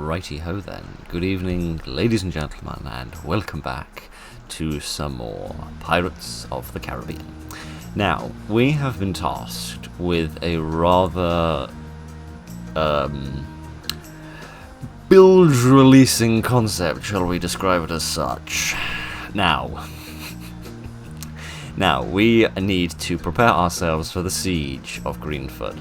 Righty-ho then. Good evening, ladies and gentlemen, and welcome back to some more Pirates of the Caribbean. Now, we have been tasked with a rather bilge-releasing concept, shall we describe it as such. Now, we need to prepare ourselves for the siege of Greenford.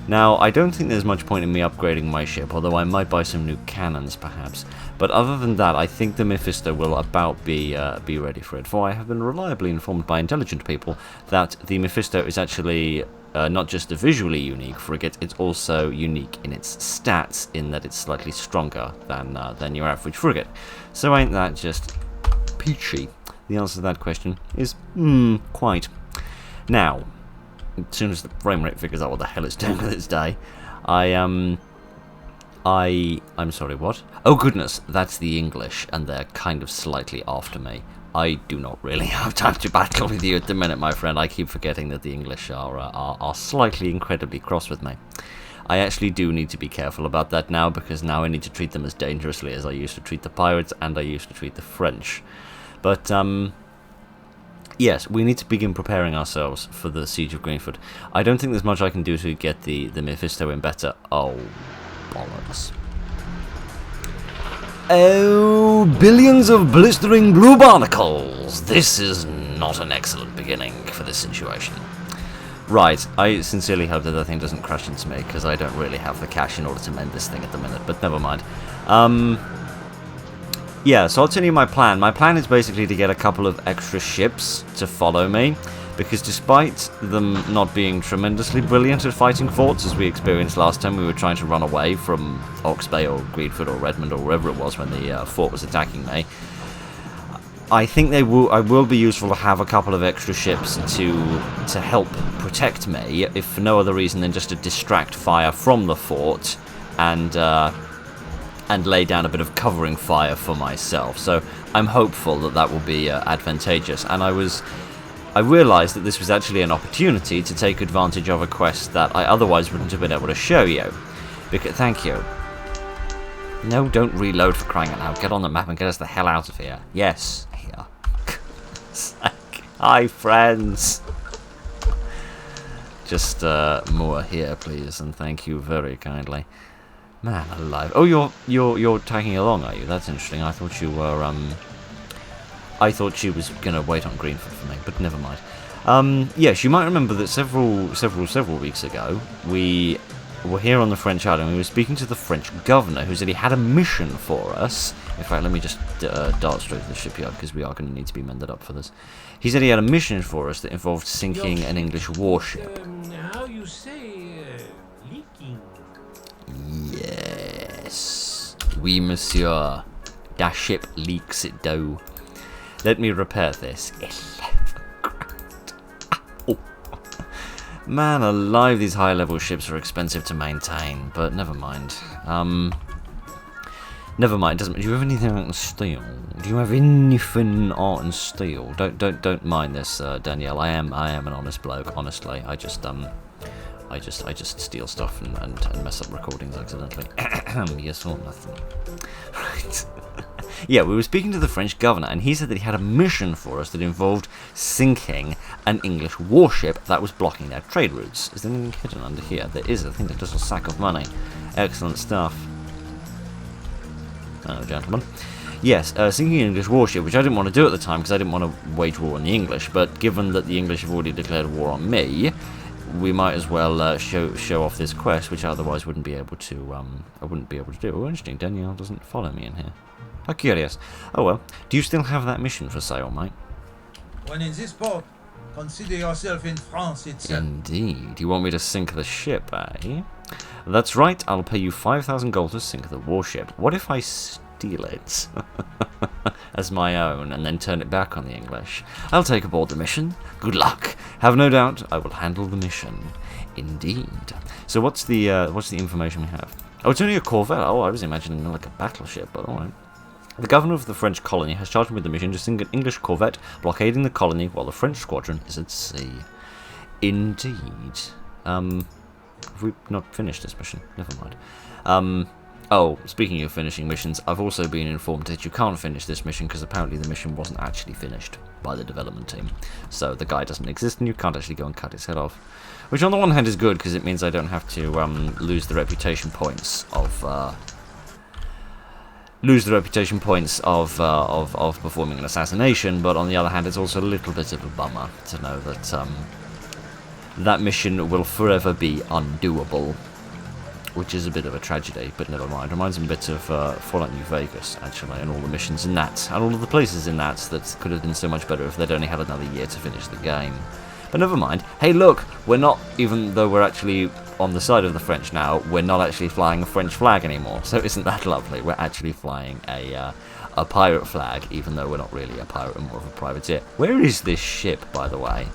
Now, I don't think there's much point in me upgrading my ship, although I might buy some new cannons, perhaps. But other than that, I think the Mephisto will about be ready for it, for I have been reliably informed by intelligent people that the Mephisto is actually not just a visually unique frigate, it's also unique in its stats, in that it's slightly stronger than your average frigate. So ain't that just peachy? The answer to that question is, quite. Now, as soon as the frame rate figures out what the hell it's doing with its day, I'm sorry, what? Oh goodness, that's the English, and they're kind of slightly after me. I do not really have time to battle with you at the minute, my friend. I keep forgetting that the English are slightly incredibly cross with me. I actually do need to be careful about that now, because now I need to treat them as dangerously as I used to treat the pirates, and I used to treat the French. But, yes, we need to begin preparing ourselves for the Siege of Greenford. I don't think there's much I can do to get the Mephisto in better... Oh, bollocks. Oh, billions of blistering blue barnacles! This is not an excellent beginning for this situation. Right, I sincerely hope that the thing doesn't crash into me, because I don't really have the cash in order to mend this thing at the minute, but never mind. Yeah, so I'll tell you my plan. My plan is basically to get a couple of extra ships to follow me, because despite them not being tremendously brilliant at fighting forts, as we experienced last time we were trying to run away from Hawke's Bay or Greenford or Redmond or wherever it was when the fort was attacking me, I think I will be useful to have a couple of extra ships to help protect me, if for no other reason than just to distract fire from the fort and lay down a bit of covering fire for myself. So I'm hopeful that that will be advantageous. And I realised that this was actually an opportunity to take advantage of a quest that I otherwise wouldn't have been able to show you. Thank you. No, don't reload, for crying out loud. Get on the map and get us the hell out of here. Yes, here. Hi, friends. Just more here, please, and thank you very kindly. Man alive. Oh, you're tagging along, are you? That's interesting. I thought you were, I thought she was gonna wait on Greenford for me, but never mind. Yes, you might remember that several weeks ago, we were here on the French island. We were speaking to the French governor, who said he had a mission for us. In fact, let me just dart straight to the shipyard, because we are going to need to be mended up for this. He said he had a mission for us that involved sinking an English warship. How you say, leaking? Yes. Oui, monsieur. That ship leaks it do. Let me repair this. 11 grand. Oh. Man alive, these high-level ships are expensive to maintain, but never mind. Never mind. Do you have anything in steel? Do you have anything on steel? Don't mind this, Danielle. I am an honest bloke. Honestly, I just steal stuff and mess up recordings accidentally. Yes or nothing. Right. Yeah, we were speaking to the French governor, and he said that he had a mission for us that involved sinking an English warship that was blocking their trade routes. Is there anything hidden under here? There is. I think there's just a sack of money. Excellent stuff. Oh, gentlemen. Yes, sinking an English warship, which I didn't want to do at the time because I didn't want to wage war on the English, but given that the English have already declared war on me, we might as well show off this quest, which I otherwise wouldn't be able to do. Oh, interesting. Danielle doesn't follow me in here. How curious. Oh well. Do you still have that mission for sale, mate? When in this port, consider yourself in France itself. Indeed. You want me to sink the ship, eh? That's right. I'll pay you 5,000 gold to sink the warship. What if I steal it as my own and then turn it back on the English? I'll take aboard the mission. Good luck. Have no doubt I will handle the mission. Indeed. So what's the information we have? Oh, it's only a corvette. Oh, I was imagining like a battleship, but alright. The governor of the French colony has charged me with the mission to sink an English corvette blockading the colony while the French squadron is at sea. Indeed. Have we not finished this mission? Never mind. Oh, speaking of finishing missions, I've also been informed that you can't finish this mission because apparently the mission wasn't actually finished by the development team. So the guy doesn't exist and you can't actually go and cut his head off. Which on the one hand is good because it means I don't have to lose the reputation points of performing an assassination, but on the other hand it's also a little bit of a bummer to know that that mission will forever be undoable. Which is a bit of a tragedy, but never mind. Reminds me a bit of Fallout New Vegas, actually, and all the missions in that, and all of the places in that could have been so much better if they'd only had another year to finish the game. But never mind. Hey, look, we're not, even though we're actually on the side of the French now, we're not actually flying a French flag anymore. So isn't that lovely? We're actually flying a pirate flag, even though we're not really a pirate, we're more of a privateer. Where is this ship, by the way?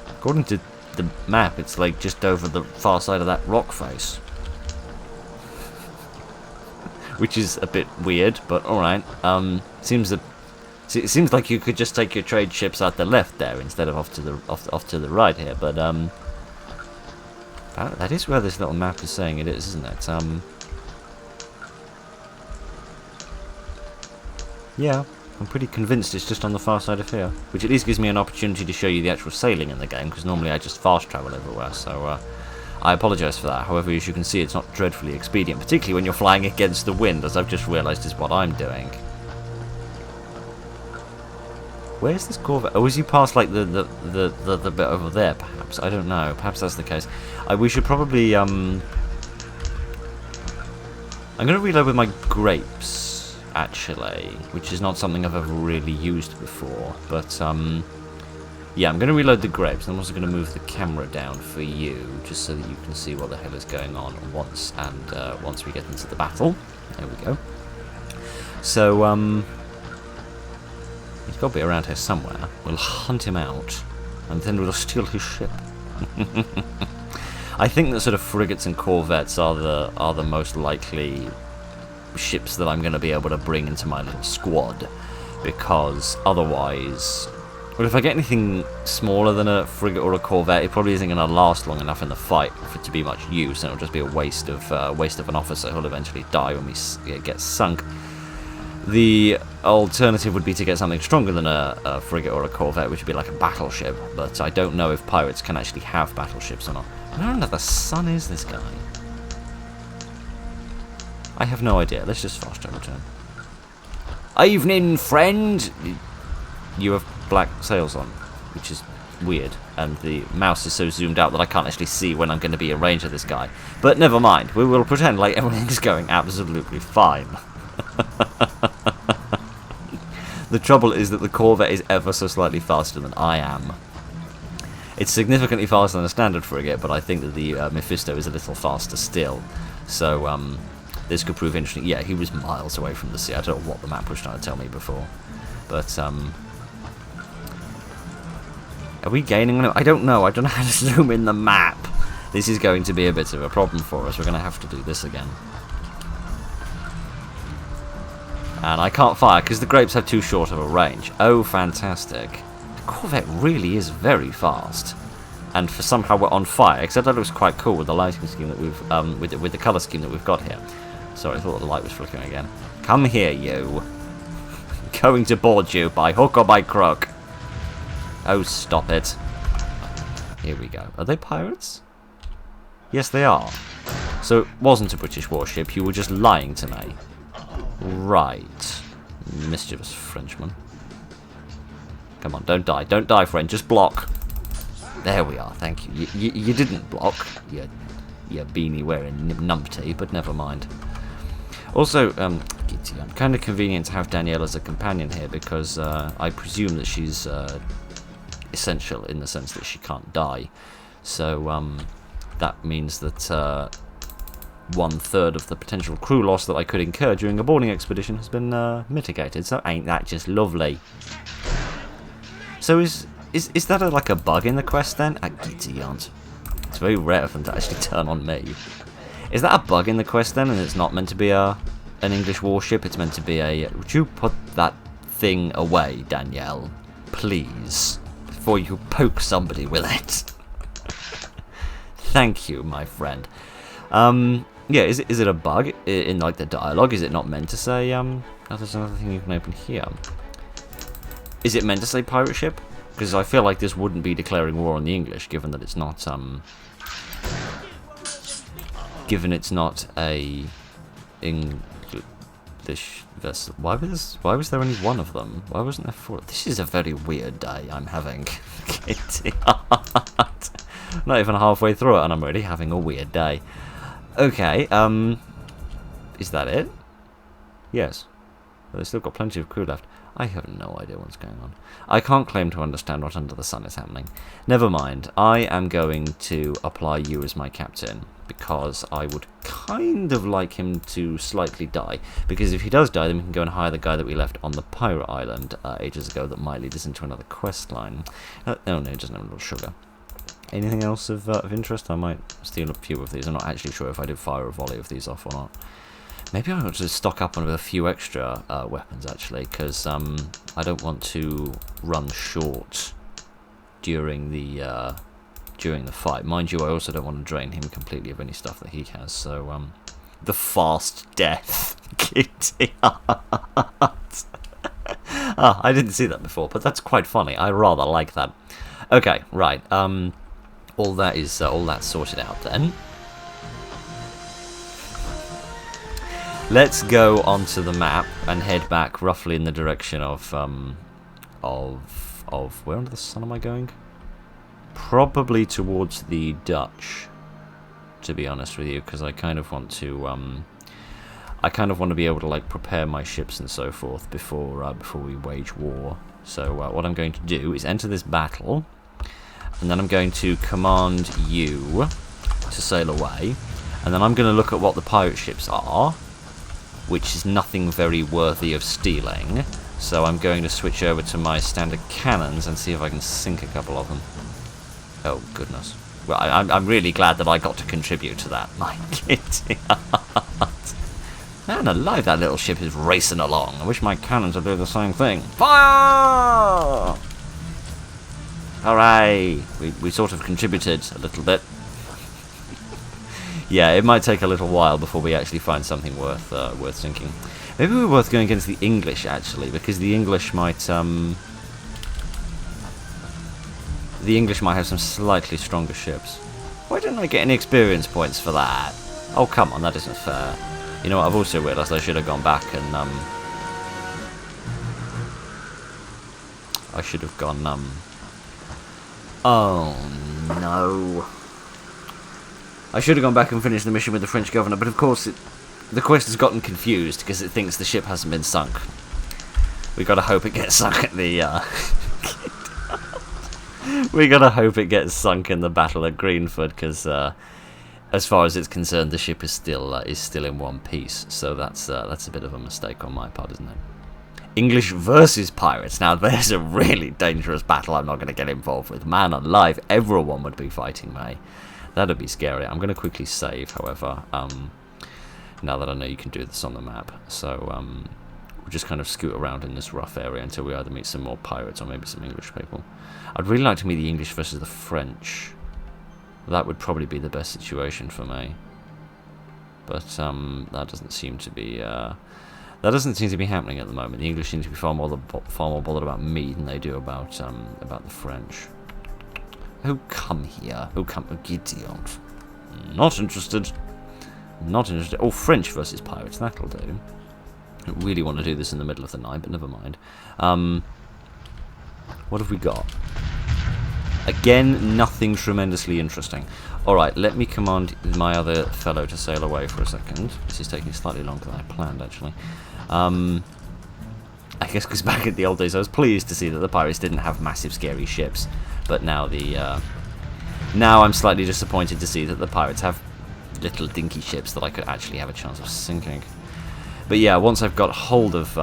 According to the map, it's like just over the far side of that rock face, which is a bit weird, but alright. It seems like you could just take your trade ships out the left there instead of off to the right here, but that is where this little map is saying it is, isn't it? Yeah, I'm pretty convinced it's just on the far side of here, which at least gives me an opportunity to show you the actual sailing in the game, because normally I just fast travel everywhere, so I apologise for that. However, as you can see, it's not dreadfully expedient, particularly when you're flying against the wind, as I've just realised is what I'm doing. Where's this Corvette? Oh, is he past like the bit over there, perhaps? I don't know. Perhaps that's the case. We should probably I'm going to reload with my grapes, actually, which is not something I've ever really used before. But yeah, I'm going to reload the grapes, and I'm also going to move the camera down for you, just so that you can see what the hell is going on once we get into the battle. There we go. So he's got to be around here somewhere. We'll hunt him out, and then we'll steal his ship. I think that sort of frigates and corvettes are the most likely ships that I'm going to be able to bring into my little squad, because otherwise, well, if I get anything smaller than a frigate or a corvette, it probably isn't going to last long enough in the fight for it to be much use, and it'll just be a waste of an officer who'll eventually die when we get sunk. The alternative would be to get something stronger than a frigate or a corvette, which would be like a battleship, but I don't know if pirates can actually have battleships or not. Where under the sun is this guy? I have no idea. Let's just fast travel to him. Evening, friend! You have black sails on, which is weird, and the mouse is so zoomed out that I can't actually see when I'm going to be in range of this guy. But never mind, we will pretend like everything's going absolutely fine. The trouble is that the Corvette is ever so slightly faster than I am. It's significantly faster than a standard frigate, but I think that the Mephisto is a little faster still. So this could prove interesting. Yeah, he was miles away from the sea. I don't know what the map was trying to tell me before. But are we gaining on him? I don't know. I don't know how to zoom in the map. This is going to be a bit of a problem for us. We're going to have to do this again. And I can't fire because the grapes have too short of a range. Oh, fantastic. The Corvette really is very fast. And for somehow we're on fire, except that looks quite cool with the lighting scheme that we've, with the colour scheme that we've got here. Sorry, I thought the light was flickering again. Come here, you. Going to board you by hook or by crook. Oh, stop it. Here we go. Are they pirates? Yes, they are. So it wasn't a British warship, you were just lying to me. Right. Mischievous Frenchman. Come on, don't die. Don't die, friend. Just block. There we are. Thank you. You didn't block. You beanie-wearing numpty, but never mind. Also, kind of convenient to have Danielle as a companion here, because I presume that she's essential in the sense that she can't die. So that means that 1/3 of the potential crew loss that I could incur during a boarding expedition has been mitigated. So ain't that just lovely? So is that like a bug in the quest then? It's very rare for them to actually turn on me. Is that a bug in the quest then, and it's not meant to be an English warship? It's meant to be a... Would you put that thing away, Danielle? Please. Before you poke somebody with it. Thank you, my friend. Yeah, is it a bug in like the dialogue? Is it not meant to say oh, there's another thing you can open here. Is it meant to say pirate ship? Because I feel like this wouldn't be declaring war on the English, given that it's not a English vessel. Why was there only one of them? Why wasn't there four? This is a very weird day I'm having. Not even halfway through it and I'm already having a weird day. Okay, is that it? Yes. But they've still got plenty of crew left. I have no idea what's going on. I can't claim to understand what under the sun is happening. Never mind. I am going to apply you as my captain, because I would kind of like him to slightly die. Because if he does die, then we can go and hire the guy that we left on the pirate island ages ago that might lead us into another quest line. Oh no, he doesn't have a little sugar. Anything else of interest? I might steal a few of these. I'm not actually sure if I did fire a volley of these off or not. Maybe I ought to stock up on a few extra weapons, actually, because I don't want to run short during the fight. Mind you, I also don't want to drain him completely of any stuff that he has. So, the fast death. Kitty. Ah, I didn't see that before, but that's quite funny. I rather like that. Okay, right. All that's sorted out then. Let's go onto the map and head back roughly in the direction of where under the sun am I going? Probably towards the Dutch, to be honest with you, because I kind of want to be able to like prepare my ships and so forth before we wage war. So what I'm going to do is enter this battle, and then I'm going to command you to sail away, and then I'm going to look at what the pirate ships are, which is nothing very worthy of stealing. So I'm going to switch over to my standard cannons and see if I can sink a couple of them. Oh, goodness. Well, I'm really glad that I got to contribute to that, my kitty. Man alive, that little ship is racing along. I wish my cannons would do the same thing. Fire! Hooray! We sort of contributed a little bit. Yeah, it might take a little while before we actually find something worth sinking. Maybe we're worth going against the English, actually, because the English might have some slightly stronger ships. Why didn't I get any experience points for that? Oh, come on, that isn't fair. You know what, I've also realised I should have gone back and, I should have gone, oh, no. I should have gone back and finished the mission with the French governor, but of course the quest has gotten confused because it thinks the ship hasn't been sunk. We gotta hope it gets sunk at the, we gotta hope it gets sunk in the battle at Greenford, because, as far as it's concerned, the ship is still in one piece. So that's a bit of a mistake on my part, isn't it? English versus pirates. Now there's a really dangerous battle I'm not going to get involved with. Man alive, everyone would be fighting me. That'd be scary. I'm going to quickly save, however, now that I know you can do this on the map. So we'll just kind of scoot around in this rough area until we either meet some more pirates or maybe some English people. I'd really like to meet the English versus the French. That would probably be the best situation for me. But that doesn't seem to be happening at the moment. The English seem to be far more bothered about me than they do about the French. Oh, come here. Oh, come, oh, giddy old. Not interested. Not interested. Oh, French versus pirates. That'll do. I don't really want to do this in the middle of the night, but never mind. What have we got? Again, nothing tremendously interesting. Alright, let me command my other fellow to sail away for a second. This is taking slightly longer than I planned, actually. I guess because back in the old days I was pleased to see that the pirates didn't have massive scary ships. But now now I'm slightly disappointed to see that the pirates have little dinky ships that I could actually have a chance of sinking. But yeah, once I've got hold of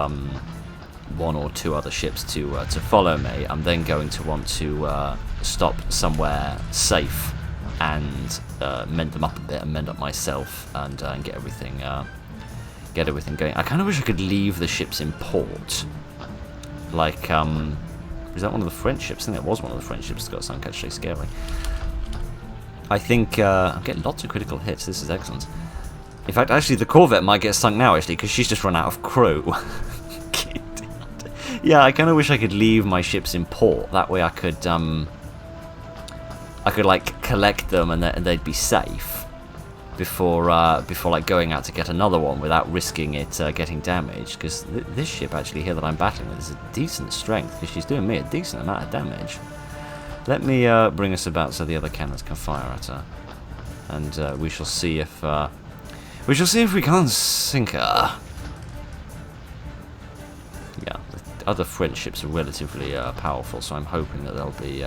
one or two other ships to follow me, I'm then going to want to stop somewhere safe and mend them up a bit and mend up myself and get everything going. I kind of wish I could leave the ships in port. Like, is that one of the French ships? I think that was one of the French ships that got sunk, actually. Scary. I think I'm getting lots of critical hits. This is excellent. In fact, actually, the Corvette might get sunk now, actually, because she's just run out of crew. Yeah, I kind of wish I could leave my ships in port. That way I could like collect them and they'd be safe before like going out to get another one without risking it getting damaged. Because this ship actually here that I'm battling with is a decent strength, because she's doing me a decent amount of damage. Let me bring us about so the other cannons can fire at her, and we shall see if we can't sink her. Yeah, the other French ships are relatively powerful, so I'm hoping that they'll be.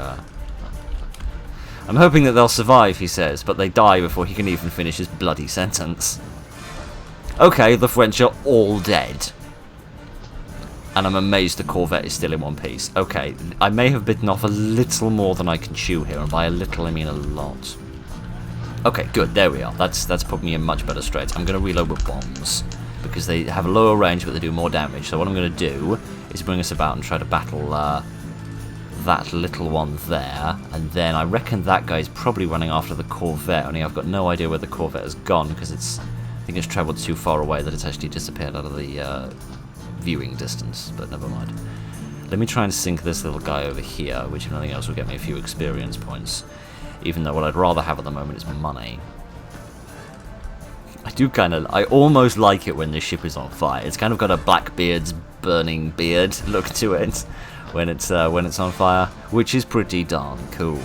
I'm hoping that they'll survive, he says, but they die before he can even finish his bloody sentence. Okay, the French are all dead. And I'm amazed the Corvette is still in one piece. Okay, I may have bitten off a little more than I can chew here, and by a little I mean a lot. Okay, good, there we are. That's put me in much better straits. I'm going to reload with bombs, because they have a lower range but they do more damage. So what I'm going to do is bring us about and try to battle that little one there, and then I reckon that guy's probably running after the Corvette, only I've got no idea where the Corvette has gone, because I think it's travelled too far away that it's actually disappeared out of the viewing distance, but never mind. Let me try and sink this little guy over here, which if nothing else will get me a few experience points, even though what I'd rather have at the moment is money. I almost like it when this ship is on fire. It's kind of got a Blackbeard's burning beard look to it when it's on fire, which is pretty darn cool.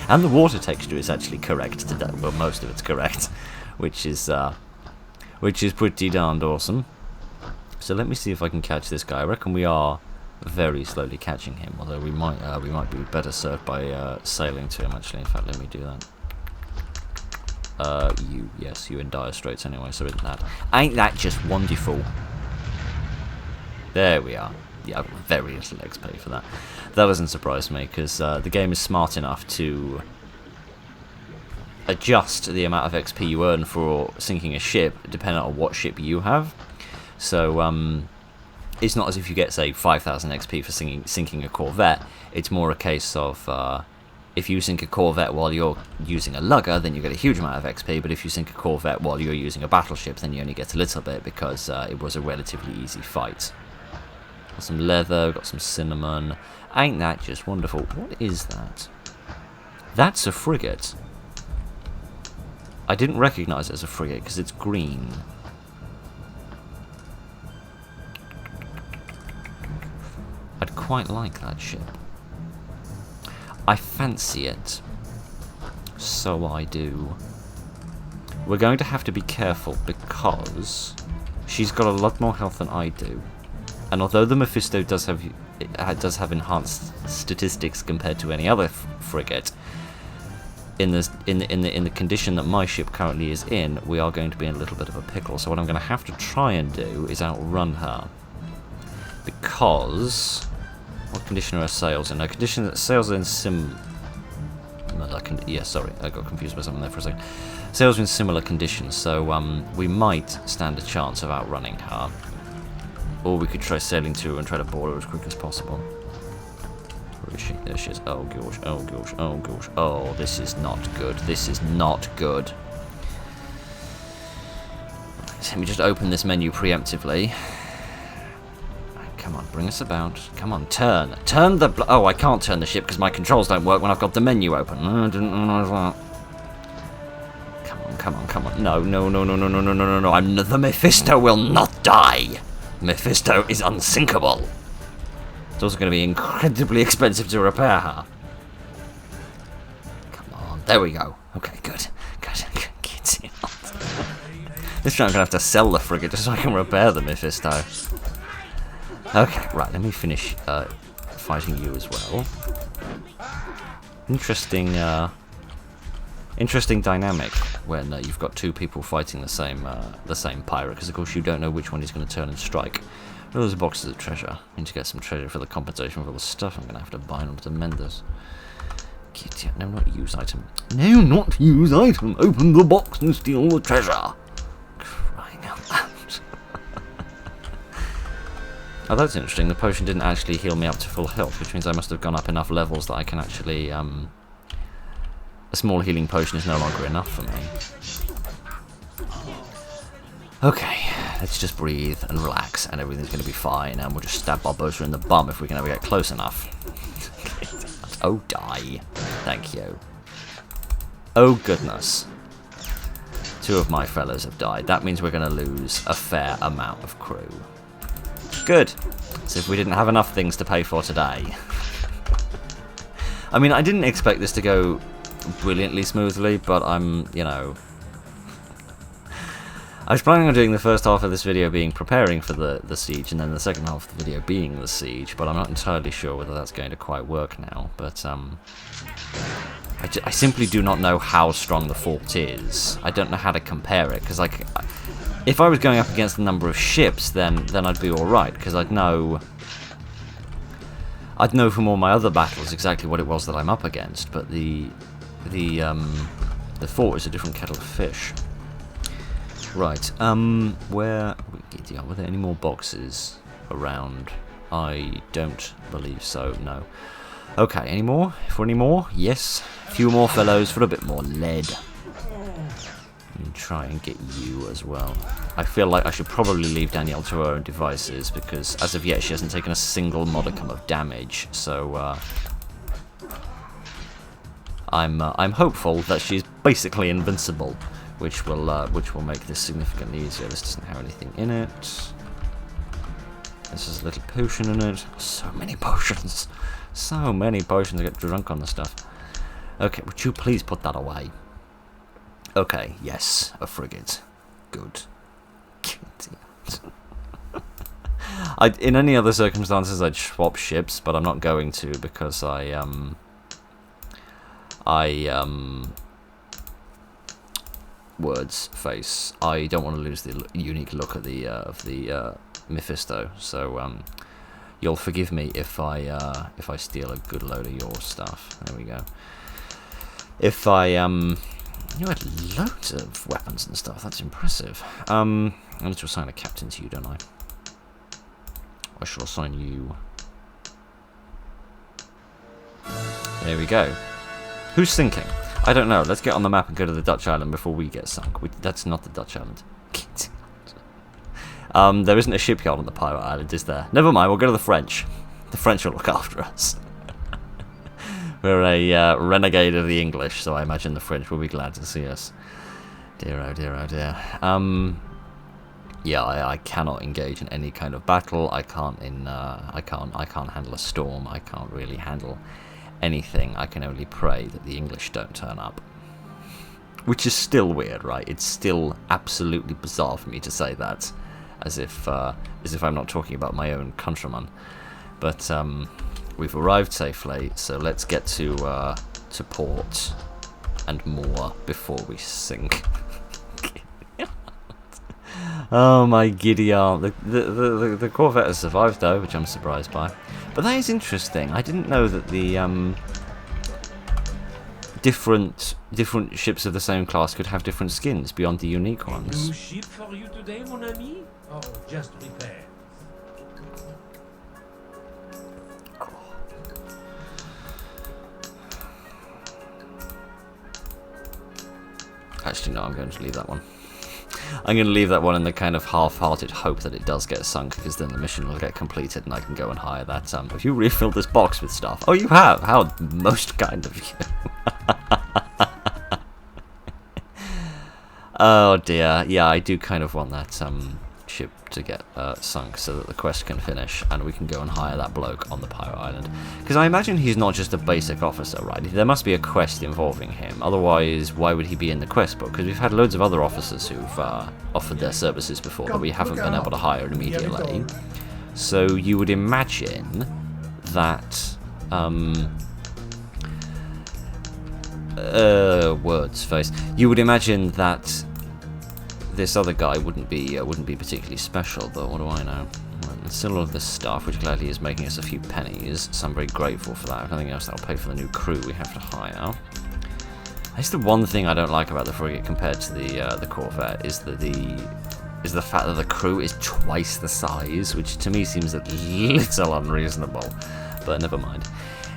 And the water texture is actually correct today. Well, most of it's correct, which is pretty darned awesome. So let me see if I can catch this guy. I reckon we are very slowly catching him, although we might be better served by sailing to him. Actually, in fact, let me do that. Yes, you in dire straits anyway. So ain't that just wonderful? There we are. Yeah, I've got very little XP for that. That doesn't surprise me, because the game is smart enough to adjust the amount of XP you earn for sinking a ship, depending on what ship you have. So it's not as if you get, say, 5,000 XP for sinking a Corvette. It's more a case of if you sink a Corvette while you're using a lugger, then you get a huge amount of XP, but if you sink a Corvette while you're using a battleship, then you only get a little bit, because it was a relatively easy fight. Got some leather, got some cinnamon. Ain't that just wonderful? What is that? That's a frigate. I didn't recognise it as a frigate because it's green. I'd quite like that ship. I fancy it. So I do. We're going to have to be careful because she's got a lot more health than I do. And although the Mephisto does have enhanced statistics compared to any other frigate, in the condition that my ship currently is in, we are going to be in a little bit of a pickle. So what I'm going to have to try and do is outrun her, because what condition are her sails in? Her condition that sails are in sorry, I got confused by something there for a second. Sails are in similar conditions, so we might stand a chance of outrunning her. Or we could try sailing to her and try to board her as quick as possible. Where is she? There she is. Oh gosh, oh gosh, oh gosh. Oh, this is not good. This is not good. Let me just open this menu preemptively. Come on, bring us about. Come on, turn. Turn the... Oh, I can't turn the ship because my controls don't work when I've got the menu open. I didn't realize that. Come on, come on, come on. No, no, no, no, no, no, no, no, no, no. The Mephisto will not die. Mephisto is unsinkable. It's also going to be incredibly expensive to repair her. Come on, there we go. Okay, good. Good. Get it. This time I'm going to have to sell the frigate just so I can repair the Mephisto. Okay, right, let me finish fighting you as well. Interesting dynamic when you've got two people fighting the same pirate, because of course you don't know which one is going to turn and strike. Oh, there's boxes of treasure. I need to get some treasure for the compensation for all the stuff I'm going to have to buy in order to mend this. No, not use item. No, not use item. Open the box and steal the treasure. Crying out loud. Oh, that's interesting. The potion didn't actually heal me up to full health, which means I must have gone up enough levels that I can actually a small healing potion is no longer enough for me. Okay, let's just breathe and relax, and everything's going to be fine, and we'll just stab Barbosa in the bum if we can ever get close enough. Oh, die. Thank you. Oh, goodness. 2 of my fellows have died. That means we're going to lose a fair amount of crew. Good. As if we didn't have enough things to pay for today. I mean, I didn't expect this to go brilliantly smoothly, but I'm, you know... I was planning on doing the first half of this video being preparing for the siege, and then the second half of the video being the siege, but I'm not entirely sure whether that's going to quite work now. But I simply do not know how strong the fort is. I don't know how to compare it, because like, if I was going up against the number of ships, then I'd be alright, because I'd know from all my other battles exactly what it was that I'm up against, but the fort is a different kettle of fish. Right, were there any more boxes around? I don't believe so, no. Okay, any more? For any more? Yes. A few more fellows for a bit more lead. And try and get you as well. I feel like I should probably leave Danielle to her own devices, because as of yet she hasn't taken a single modicum of damage, so I'm hopeful that she's basically invincible. Which will make this significantly easier. This doesn't have anything in it. This has a little potion in it. So many potions. So many potions. I get drunk on the stuff. Okay, would you please put that away? Okay, yes, a frigate. Good. In any other circumstances I'd swap ships, but I'm not going to, because words face. I don't want to lose the unique look of the Mephisto, so you'll forgive me if I steal a good load of your stuff. There we go. If you had loads of weapons and stuff. That's impressive. I need to assign a captain to you, don't I? I shall assign you. There we go. Who's sinking? I don't know. Let's get on the map and go to the Dutch island before we get sunk. That's not the Dutch island. There isn't a shipyard on the pirate island, is there? Never mind, we'll go to the French. The French will look after us. We're a renegade of the English, so I imagine the French will be glad to see us. Dear, oh dear, oh dear. Yeah, I cannot engage in any kind of battle. I can't handle a storm. I can't really handle anything. I can only pray that the English don't turn up. Which is still weird, right? It's still absolutely bizarre for me to say that, as if I'm not talking about my own countrymen. But we've arrived safely, so let's get to port and moor before we sink. Oh my giddy aunt. The Corvette has survived though, which I'm surprised by. But that is interesting. I didn't know that the different ships of the same class could have different skins beyond the unique ones. New ship for you today, mon ami? Oh, just repair. Actually, no, I'm going to leave that one. I'm going to leave that one in the kind of half-hearted hope that it does get sunk, because then the mission will get completed and I can go and hire that. Have you refilled this box with stuff? Oh, you have! How most kind of you. Oh dear. Yeah, I do kind of want that ship to get sunk so that the quest can finish and we can go and hire that bloke on the pirate island. Because I imagine he's not just a basic officer, right? There must be a quest involving him. Otherwise, why would he be in the quest book? Because we've had loads of other officers who've offered their services before that we haven't been able to hire immediately. So you would imagine that words face. You would imagine that this other guy wouldn't be particularly special, but what do I know? Well, there's still all of this stuff, which gladly is making us a few pennies, so I'm very grateful for that. If nothing else, that'll pay for the new crew we have to hire. That's the one thing I don't like about the frigate compared to the Corvette is the fact that the crew is twice the size, which to me seems a little unreasonable. But never mind.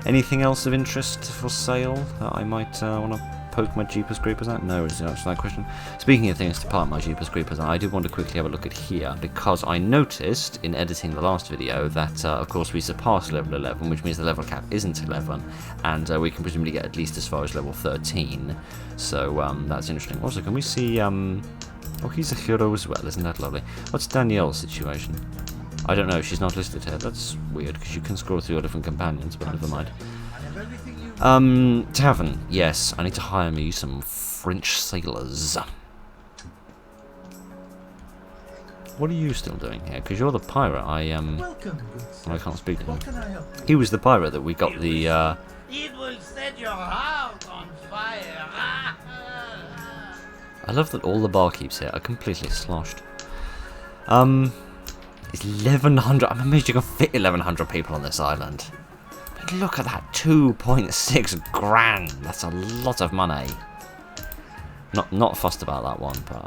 Anything else of interest for sale that I might want to poke my Jeepers Creepers out? No, is the answer to that question. Speaking of things to park my Jeepers Creepers out, I do want to quickly have a look at here, because I noticed in editing the last video that, of course, we surpassed level 11, which means the level cap isn't 11, and we can presumably get at least as far as level 13, so that's interesting. Also, can we see, oh, he's a hero as well, isn't that lovely? What's Danielle's situation? I don't know, she's not listed here. That's weird, because you can scroll through your different companions, but never mind. Tavern. Yes, I need to hire me some French sailors. What are you still doing here? Because you're the pirate. I can't speak to him. He was the pirate that we got the, It will set your heart on fire. I love that all the barkeeps here are completely sloshed. It's 1,100. I'm amazed you can fit 1,100 people on this island. I mean, look at that, 2.6 grand. That's a lot of money. Not fussed about that one, but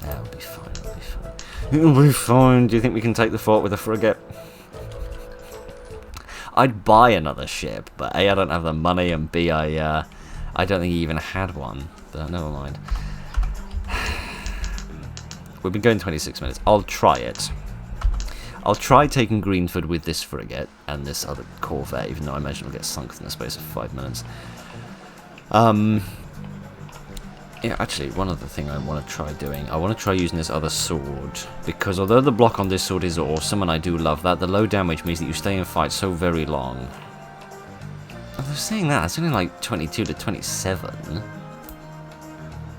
yeah, it'll be fine. It'll be fine. It'll be fine. Do you think we can take the fort with a frigate? I'd buy another ship, but A, I don't have the money, and B, I don't think he even had one. But never mind. We've been going 26 minutes. I'll try it. I'll try taking Greenford with this frigate and this other corvette, even though I imagine it'll get sunk in the space of 5 minutes. Yeah, actually, one other thing I want to try doing, I want to try using this other sword, because although the block on this sword is awesome, and I do love that, the low damage means that you stay in fight so very long. Although saying that, it's only like 22 to 27.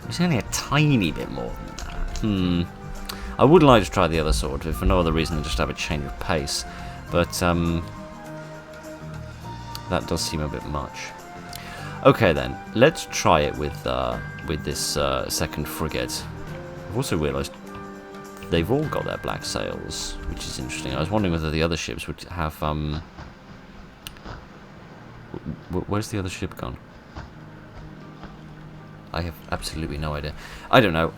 It's only a tiny bit more than that. I would like to try the other sword, if for no other reason than just have a change of pace, but that does seem a bit much. Okay then, let's try it with this second frigate. I've also realised they've all got their black sails, which is interesting. I was wondering whether the other ships would have where's the other ship gone? I have absolutely no idea. I don't know.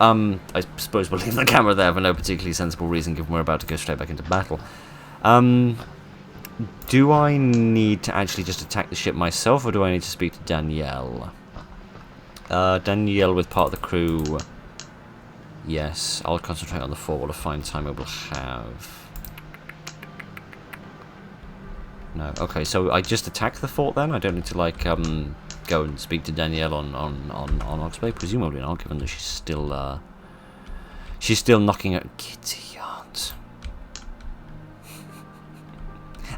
I suppose we'll leave the camera there for no particularly sensible reason, given we're about to go straight back into battle. Do I need to actually just attack the ship myself, or do I need to speak to Danielle? Danielle with part of the crew. Yes, I'll concentrate on the fort while I find time I will have. No, okay, so I just attack the fort then? I don't need to, like, go and speak to Danielle on Oxbay? Presumably not, given that she's still knocking at Kitty Yard.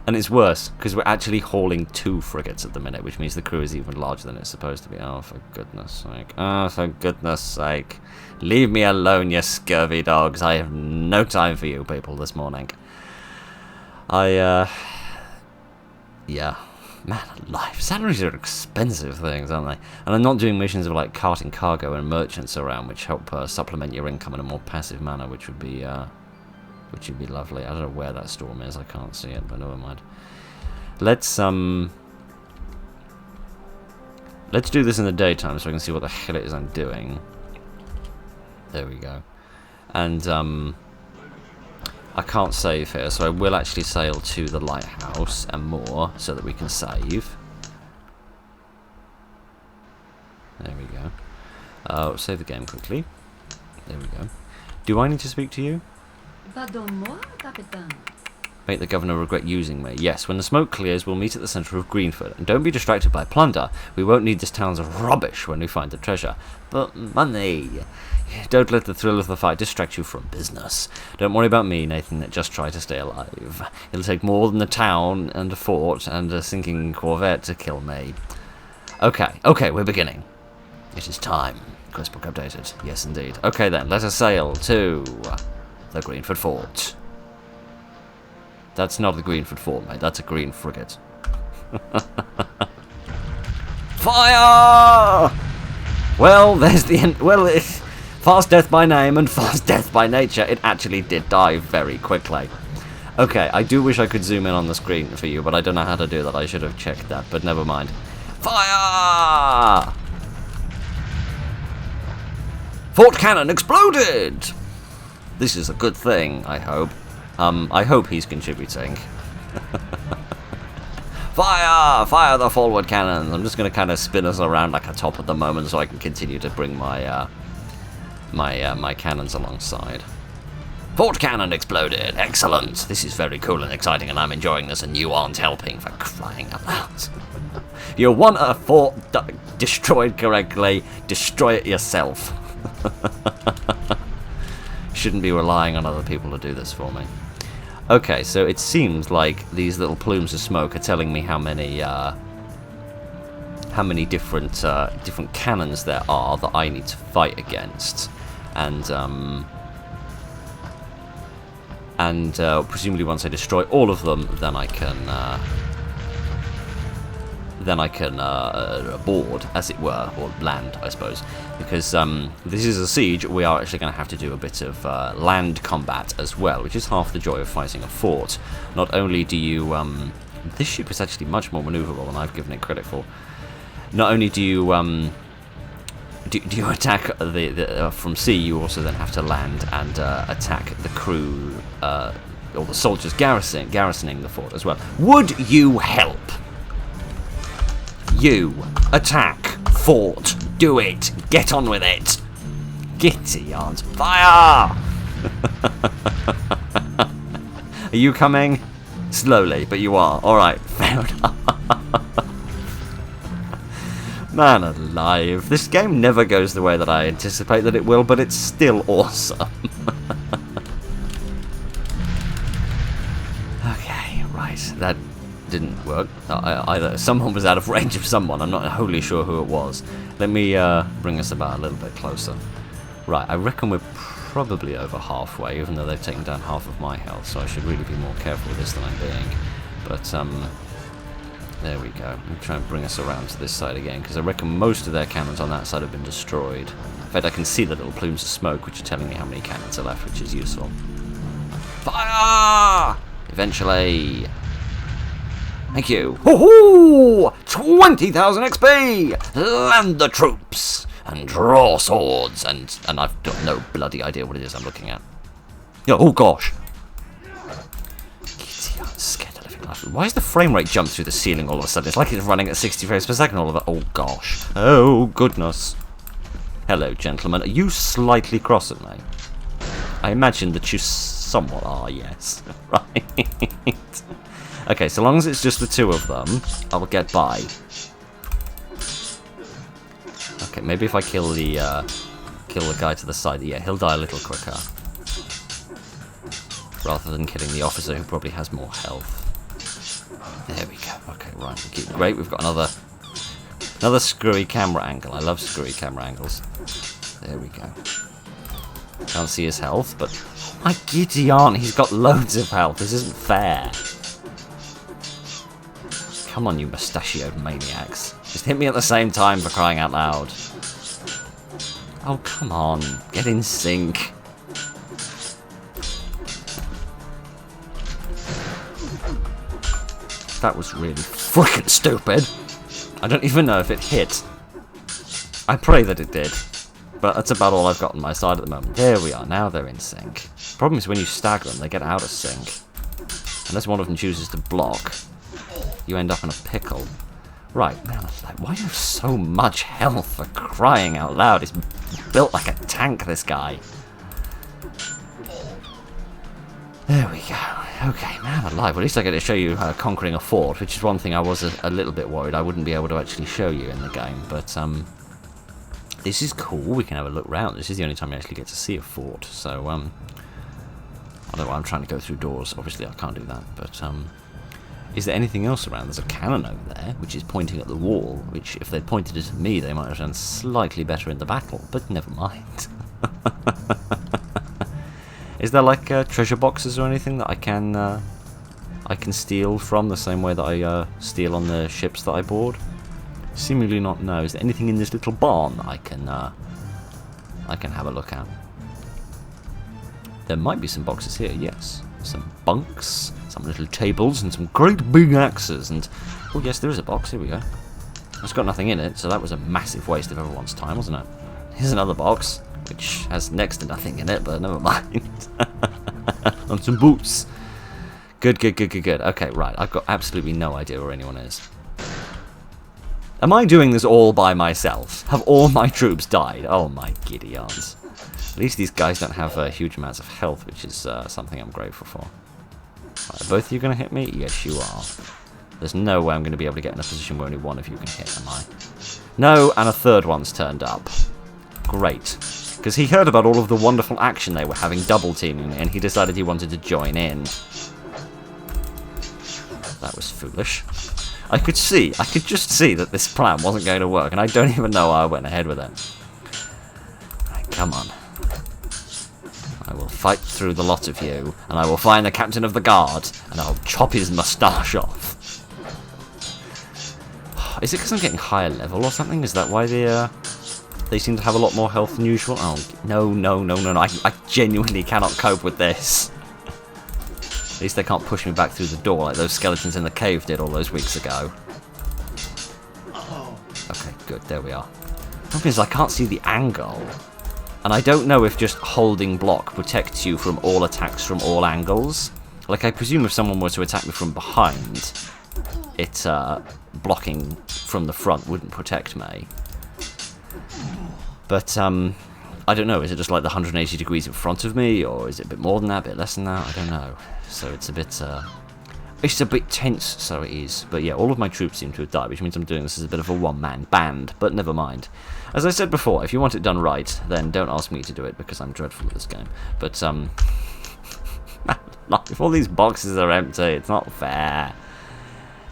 And it's worse, because we're actually hauling 2 frigates at the minute, which means the crew is even larger than it's supposed to be. Oh, for goodness sake. Oh, for goodness sake. Leave me alone, you scurvy dogs. I have no time for you people this morning. Yeah. Man alive, salaries are expensive things, aren't they? And I'm not doing missions of like carting cargo and merchants around, which help supplement your income in a more passive manner, which would be lovely. I don't know where that storm is. I can't see it, but never mind. Let's do this in the daytime so I can see what the hell it is I'm doing. There we go. And I can't save here, so I will actually sail to the lighthouse and more so that we can save. There we go. Save the game quickly. There we go. Do I need to speak to you? Pardon-moi, Captain. Make the governor regret using me. Yes, when the smoke clears, we'll meet at the centre of Greenford. And don't be distracted by plunder. We won't need this town's rubbish when we find the treasure. But money. Don't let the thrill of the fight distract you from business. Don't worry about me, Nathan, just try to stay alive. It'll take more than the town and a fort and a sinking corvette to kill me. Okay, we're beginning. It is time. Questbook updated. Yes, indeed. Okay then, let us sail to the Greenford Fort. That's not the Greenford Fort, mate. That's a green frigate. Fire! Well, there's the end. Well, fast death by name and fast death by nature. It actually did die very quickly. Okay, I do wish I could zoom in on the screen for you, but I don't know how to do that. I should have checked that, but never mind. Fire! Fort cannon exploded! This is a good thing, I hope. I hope he's contributing. Fire! Fire the forward cannons! I'm just going to kind of spin us around like a top at the moment so I can continue to bring my my cannons alongside. Fort cannon exploded! Excellent! This is very cool and exciting and I'm enjoying this and you aren't helping, for crying out loud. You want a fort destroyed correctly, destroy it yourself. Shouldn't be relying on other people to do this for me. Okay, so it seems like these little plumes of smoke are telling me how many different cannons there are that I need to fight against, and presumably once I destroy all of them, then I can board, as it were, or land, I suppose. Because this is a siege, we are actually going to have to do a bit of land combat as well, which is half the joy of fighting a fort. Not only do you... this ship is actually much more manoeuvrable than I've given it credit for. Not only do you... do you attack from sea, you also then have to land and attack the crew, or the soldiers garrisoning the fort as well. Would you help? You attack fort. Do it. Get on with it. Giddy yards. Fire! Are you coming? Slowly, but you are. Alright, fair enough. Man alive. This game never goes the way that I anticipate that it will, but it's still awesome. Okay, right. That didn't work. Either someone was out of range of someone. I'm not wholly sure who it was. Let me bring us about a little bit closer. Right, I reckon we're probably over halfway, even though they've taken down half of my health, so I should really be more careful with this than I'm being. But, there we go. Let me try and bring us around to this side again, because I reckon most of their cannons on that side have been destroyed. In fact, I can see the little plumes of smoke, which are telling me how many cannons are left, which is useful. Fire! Eventually. Thank you. Hoo-hoo! 20,000 XP! Land the troops! And draw swords! And I've got no bloody idea what it is I'm looking at. Oh gosh! Scared of living life. Why is the frame rate jump through the ceiling all of a sudden? It's like it's running at 60 frames per second all of it. Oh gosh. Oh goodness. Hello, gentlemen. Are you slightly cross at me? I imagine that you somewhat are, yes. Right. Okay, so long as it's just the two of them, I'll get by. Okay, maybe if I kill the guy to the side, yeah, he'll die a little quicker. Rather than killing the officer who probably has more health. There we go. Okay, right. Great, we've got another screwy camera angle. I love screwy camera angles. There we go. Can't see his health, but my giddy aunt, he's got loads of health. This isn't fair. Come on, you mustachioed maniacs. Just hit me at the same time, for crying out loud. Oh, come on. Get in sync. That was really freaking stupid. I don't even know if it hit. I pray that it did. But that's about all I've got on my side at the moment. There we are. Now they're in sync. Problem is when you stagger them, they get out of sync. Unless one of them chooses to block, you end up in a pickle. Right, man, why do you have so much health, for crying out loud? He's built like a tank, this guy. There we go. Okay, man alive. Well, at least I get to show you conquering a fort, which is one thing I was a little bit worried I wouldn't be able to actually show you in the game. But this is cool. We can have a look round. This is the only time you actually get to see a fort. So, I don't know why I'm trying to go through doors. Obviously, I can't do that. But, is there anything else around? There's a cannon over there, which is pointing at the wall, which, if they'd pointed it at me, they might have done slightly better in the battle. But never mind. Is there like treasure boxes or anything that I can steal from the same way that I steal on the ships that I board? Seemingly not. No. Is there anything in this little barn that I can have a look at? There might be some boxes here. Yes, some bunks, some little tables, and some great big axes. And oh yes, there is a box. Here we go. It's got nothing in it, so that was a massive waste of everyone's time, wasn't it? Here's another box, which has next to nothing in it, but never mind. And some boots. Good, good, good, good, good. Okay, right. I've got absolutely no idea where anyone is. Am I doing this all by myself? Have all my troops died? Oh my giddy aunts. At least these guys don't have huge amounts of health, which is something I'm grateful for. Right, are both of you going to hit me? Yes, you are. There's no way I'm going to be able to get in a position where only one of you can hit, am I? No, and a third one's turned up. Great. Because he heard about all of the wonderful action they were having double teaming me, and he decided he wanted to join in. That was foolish. I could just see that this plan wasn't going to work, and I don't even know why I went ahead with it. Right, come on. I will fight through the lot of you, and I will find the captain of the guard, and I'll chop his moustache off. Is it because I'm getting higher level or something? Is that why they seem to have a lot more health than usual? Oh, no. I genuinely cannot cope with this. At least they can't push me back through the door like those skeletons in the cave did all those weeks ago. Okay, good. There we are. The problem is I can't see the angle. And I don't know if just holding block protects you from all attacks from all angles. Like, I presume if someone were to attack me from behind, it, blocking from the front wouldn't protect me. But, I don't know. Is it just like the 180 degrees in front of me? Or is it a bit more than that, a bit less than that? I don't know. So it's a bit tense, so it is. But yeah, all of my troops seem to have died, which means I'm doing this as a bit of a one-man band. But never mind. As I said before, if you want it done right, then don't ask me to do it, because I'm dreadful at this game. But, if all these boxes are empty, it's not fair.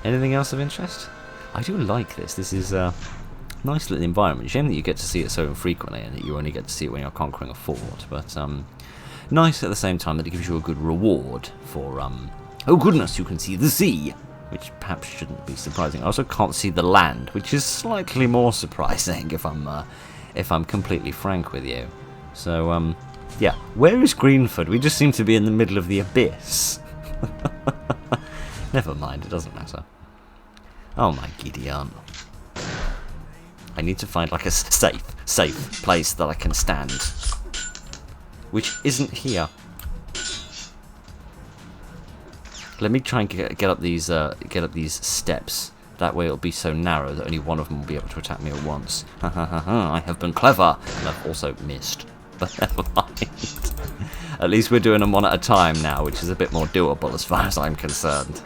Anything else of interest? I do like this. This is a nice little environment. Shame that you get to see it so infrequently, and that you only get to see it when you're conquering a fort. But, nice at the same time that it gives you a good reward for, oh goodness, you can see the sea, which perhaps shouldn't be surprising. I also can't see the land, which is slightly more surprising if I'm completely frank with you. So, yeah, where is Greenford? We just seem to be in the middle of the abyss. Never mind, it doesn't matter. Oh my Gideon. I need to find like a safe place that I can stand. Which isn't here. Let me try and get up these steps. That way it'll be so narrow that only one of them will be able to attack me at once. Ha ha ha ha! I have been clever, and I've also missed. But never mind. At least we're doing them one at a time now, which is a bit more doable as far as I'm concerned.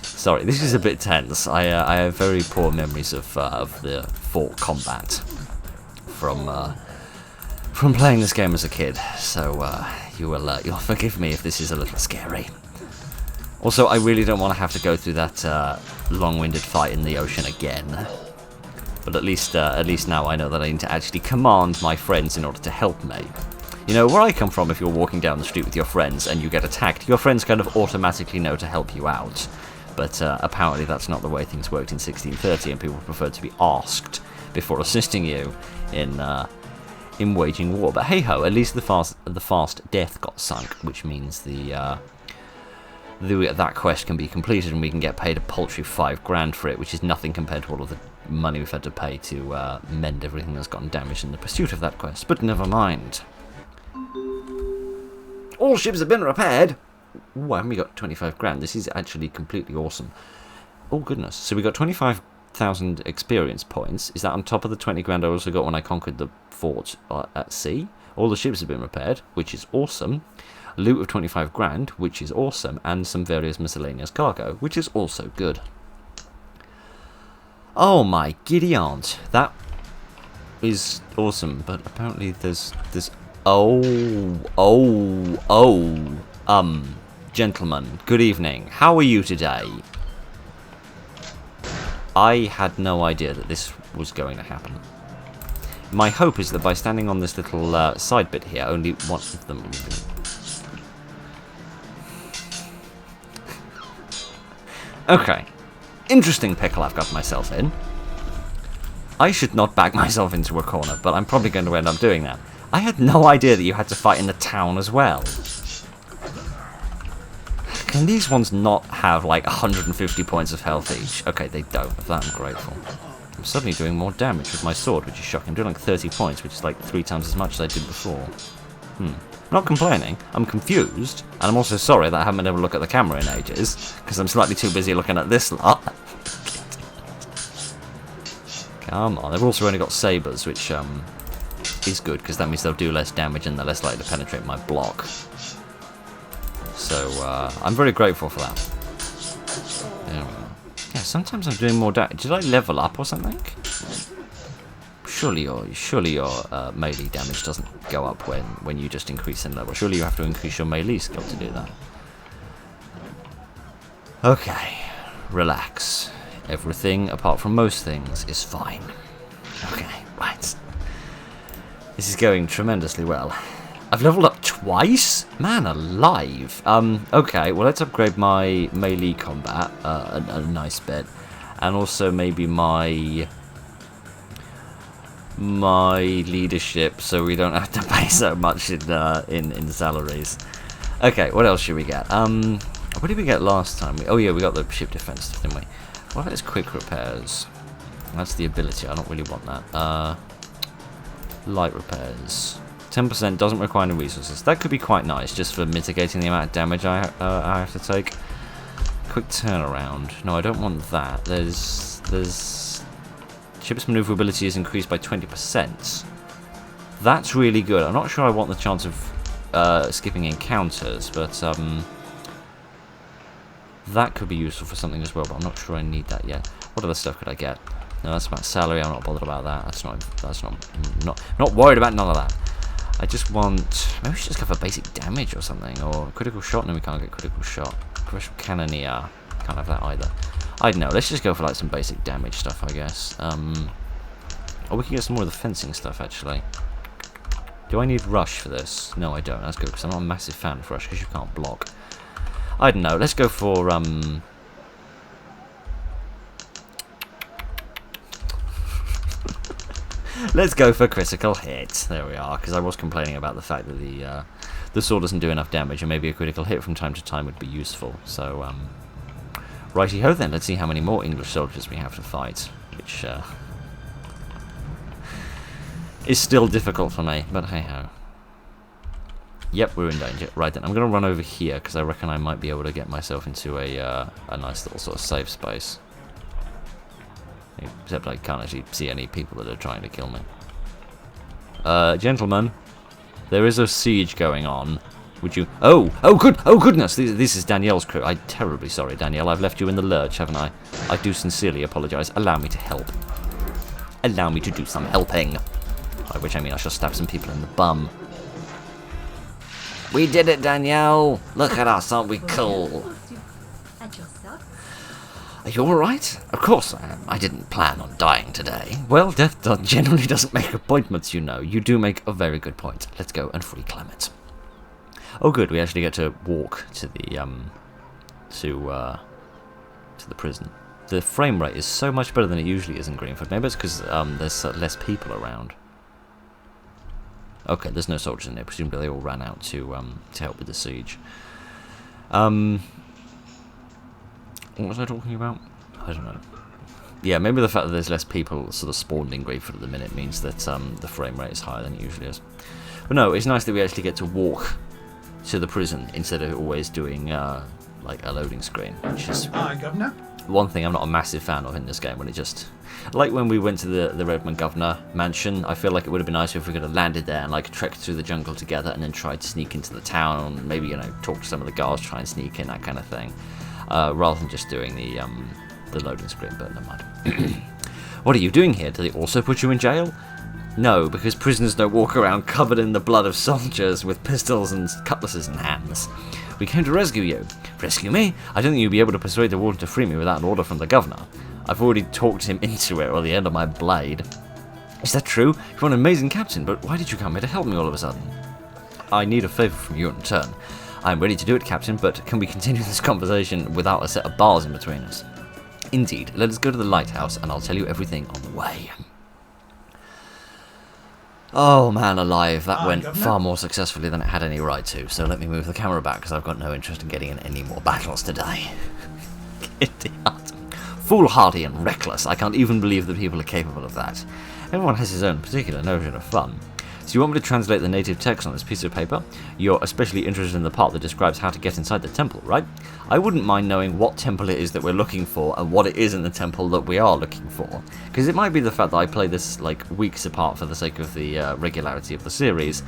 Sorry, this is a bit tense. I have very poor memories of the fort combat from playing this game as a kid, so you'll forgive me if this is a little scary. Also, I really don't want to have to go through that long-winded fight in the ocean again. But at least now I know that I need to actually command my friends in order to help me. You know, where I come from, if you're walking down the street with your friends and you get attacked, your friends kind of automatically know to help you out. But apparently that's not the way things worked in 1630, and people preferred to be asked before assisting you in waging war. But hey ho, at least the fast death got sunk, which means that quest can be completed, and we can get paid a paltry $5 grand for it, which is nothing compared to all of the money we've had to pay to mend everything that's gotten damaged in the pursuit of that quest. But never mind. All ships have been repaired. Ooh, I only got 25 grand. This is actually completely awesome. Oh goodness. So we got 25,000 experience points. Is that on top of the 20 grand I also got when I conquered the fort at sea? All the ships have been repaired, which is awesome. Loot of 25 grand, which is awesome. And some various miscellaneous cargo, which is also good. Oh my giddy aunt. That is awesome. But apparently there's gentlemen, good evening. How are you today? I had no idea that this was going to happen. My hope is that by standing on this little side bit here, only one of them will be... Okay. Interesting pickle I've got myself in. I should not back myself into a corner, but I'm probably going to end up doing that. I had no idea that you had to fight in the town as well. Can these ones not have like 150 points of health each? Okay, they don't. Of that I'm grateful. I'm suddenly doing more damage with my sword, which is shocking. I'm doing like 30 points, which is like 3 times as much as I did before. I'm not complaining. I'm confused, and I'm also sorry that I haven't been able to look at the camera in ages, because I'm slightly too busy looking at this lot. Come on, they've also only got sabres, which is good, because that means they'll do less damage and they're less likely to penetrate my block. So, I'm very grateful for that. Yeah, sometimes I'm doing more damage. Did I level up or something? Surely your melee damage doesn't go up when you just increase in level. Surely you have to increase your melee skill to do that. Okay, relax. Everything, apart from most things, is fine. Okay, right. This is going tremendously well. I've leveled up twice? Man alive. Okay, well let's upgrade my melee combat a nice bit. And also maybe my leadership, so we don't have to pay so much in salaries. Okay, what else should we get? What did we get last time? Oh yeah, we got the ship defense stuff, didn't we? What about quick repairs? That's the ability. I don't really want that. Light repairs. 10% doesn't require any resources. That could be quite nice, just for mitigating the amount of damage I have to take. Quick turnaround. No, I don't want that. There's ship's maneuverability is increased by 20%. That's really good. I'm not sure I want the chance of skipping encounters, but that could be useful for something as well, but I'm not sure I need that yet. What other stuff could I get? No, that's about salary. I'm not bothered about that. That's not worried about none of that. I just want, maybe we should just go for basic damage or something, or critical shot. No, we can't get critical shot. Commercial cannoneer, can't have that either. I don't know. Let's just go for like some basic damage stuff, I guess. Or we can get some more of the fencing stuff actually. Do I need rush for this? No, I don't. That's good because I'm not a massive fan of rush because you can't block. I don't know. Let's go for let's go for critical hit. There we are. Because I was complaining about the fact that the sword doesn't do enough damage, and maybe a critical hit from time to time would be useful. So righty ho then. Let's see how many more English soldiers we have to fight, which is still difficult for me. But hey ho. Yep, we're in danger. Right then, I'm going to run over here because I reckon I might be able to get myself into a nice little sort of safe space. Except I can't actually see any people that are trying to kill me. Gentlemen, there is a siege going on. Would you... Oh goodness, this is Danielle's crew. I'm terribly sorry, Danielle. I've left you in the lurch, haven't I? I do sincerely apologise. Allow me to help. Allow me to do some helping. By which I mean I shall stab some people in the bum. We did it, Danielle! Look at us, aren't we cool? At yourself? Are you alright? Of course I am. I didn't plan on dying today. Well, death generally doesn't make appointments, you know. You do make a very good point. Let's go and free Clement. Oh good, we actually get to walk to the prison. The frame rate is so much better than it usually is in Greenford. Maybe it's because there's less people around. Okay, there's no soldiers in there. Presumably they all ran out to help with the siege. What was I talking about? I don't know. Yeah, maybe the fact that there's less people sort of spawned in Greenford at the minute means that the frame rate is higher than it usually is. But no, it's nice that we actually get to walk to the prison instead of always doing like a loading screen, which is Governor. one thing I'm not a massive fan of in this game. When it just, like when we went to the Redmond Governor mansion, I feel like it would have been nicer if we could have landed there and like trekked through the jungle together and then tried to sneak into the town, maybe, you know, talk to some of the guards, try and sneak in, that kind of thing, rather than just doing the loading screen. But never mind. What are you doing here? Do they also put you in jail? No, because prisoners don't walk around covered in the blood of soldiers with pistols and cutlasses in hands. We came to rescue you. Rescue me? I don't think you'll be able to persuade the warden to free me without an order from the governor. I've already talked him into it with the end of my blade. Is that true? You're an amazing captain, but why did you come here to help me all of a sudden? I need a favour from you in return. I'm ready to do it, Captain, but can we continue this conversation without a set of bars in between us? Indeed. Let us go to the lighthouse, and I'll tell you everything on the way. Oh man alive, that went far more successfully than it had any right to, so let me move the camera back because I've got no interest in getting in any more battles today. Idiot. Foolhardy and reckless, I can't even believe that people are capable of that. Everyone has his own particular notion of fun. So you want me to translate the native text on this piece of paper? You're especially interested in the part that describes how to get inside the temple, right? I wouldn't mind knowing what temple it is that we're looking for and what it is in the temple that we are looking for. Because it might be the fact that I play this like weeks apart for the sake of the regularity of the series.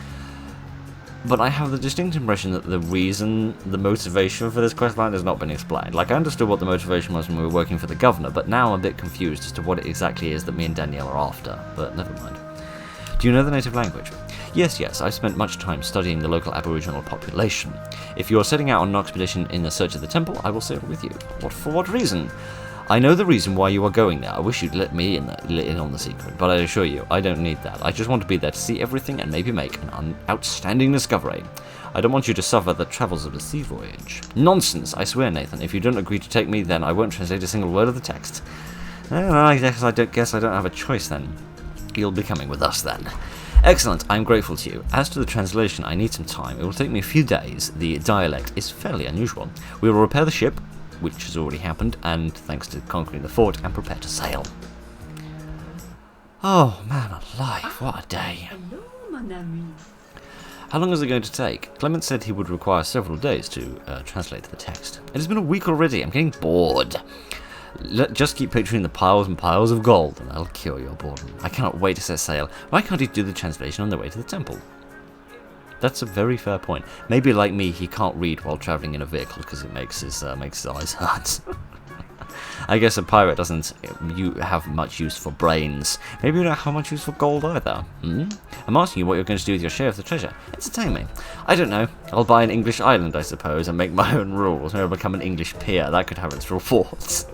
But I have the distinct impression that the motivation for this questline has not been explained. Like, I understood what the motivation was when we were working for the governor, but now I'm a bit confused as to what it exactly is that me and Danielle are after. But never mind. Do you know the native language? Yes, I've spent much time studying the local Aboriginal population. If you're setting out on an expedition in the search of the temple, I will sail with you. For what reason? I know the reason why you are going there. I wish you'd let me in on the secret, but I assure you, I don't need that. I just want to be there to see everything and maybe make an outstanding discovery. I don't want you to suffer the travels of a sea voyage. Nonsense, I swear, Nathan. If you don't agree to take me, then I won't translate a single word of the text. Well, I guess I don't have a choice then. You'll be coming with us then. Excellent, I'm grateful to you. As to the translation, I need some time. It will take me a few days. The dialect is fairly unusual. We will repair the ship, which has already happened, and thanks to conquering the fort, and prepare to sail. Oh, man alive, what a day. Hello, mon ami. How long is it going to take? Clement said he would require several days to translate the text. It has been a week already, I'm getting bored. Just keep picturing the piles and piles of gold, and that'll cure your boredom. I cannot wait to set sail. Why can't he do the translation on the way to the temple? That's a very fair point. Maybe like me, he can't read while travelling in a vehicle because it makes his eyes hurt. I guess a pirate doesn't have much use for brains. Maybe you don't have much use for gold either. I'm asking you what you're going to do with your share of the treasure. Entertain me. I don't know. I'll buy an English island, I suppose, and make my own rules. Maybe I'll become an English peer. That could have its rewards.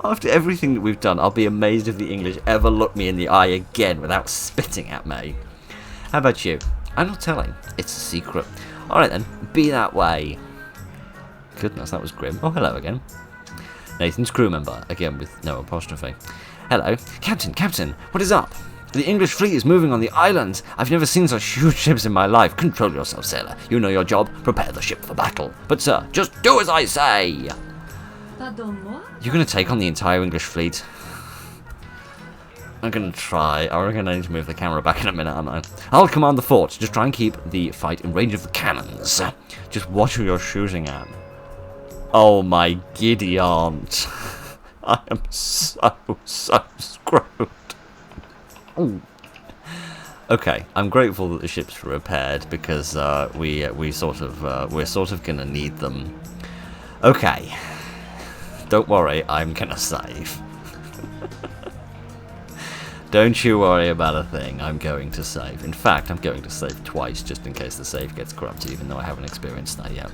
After everything that we've done, I'll be amazed if the English ever look me in the eye again without spitting at me. How about you? I'm not telling. It's a secret. Alright then, be that way. Goodness, that was grim. Oh, hello again. Nathan's crew member, again with no apostrophe. Hello. Captain, what is up? The English fleet is moving on the island. I've never seen such huge ships in my life. Control yourself, sailor. You know your job. Prepare the ship for battle. But sir, just do as I say. Pardon-moi? You're going to take on the entire English fleet? I'm going to try. I reckon I need to move the camera back in a minute, aren't I? I'll command the fort. Just try and keep the fight in range of the cannons. Just watch who you're shooting at. Oh my giddy aunt. I am so screwed. Ooh. Okay, I'm grateful that the ships were repaired because we're sort of gonna need them. Okay. Don't worry, I'm gonna save. Don't you worry about a thing, I'm going to save. In fact, I'm going to save twice just in case the save gets corrupted, even though I haven't experienced that yet.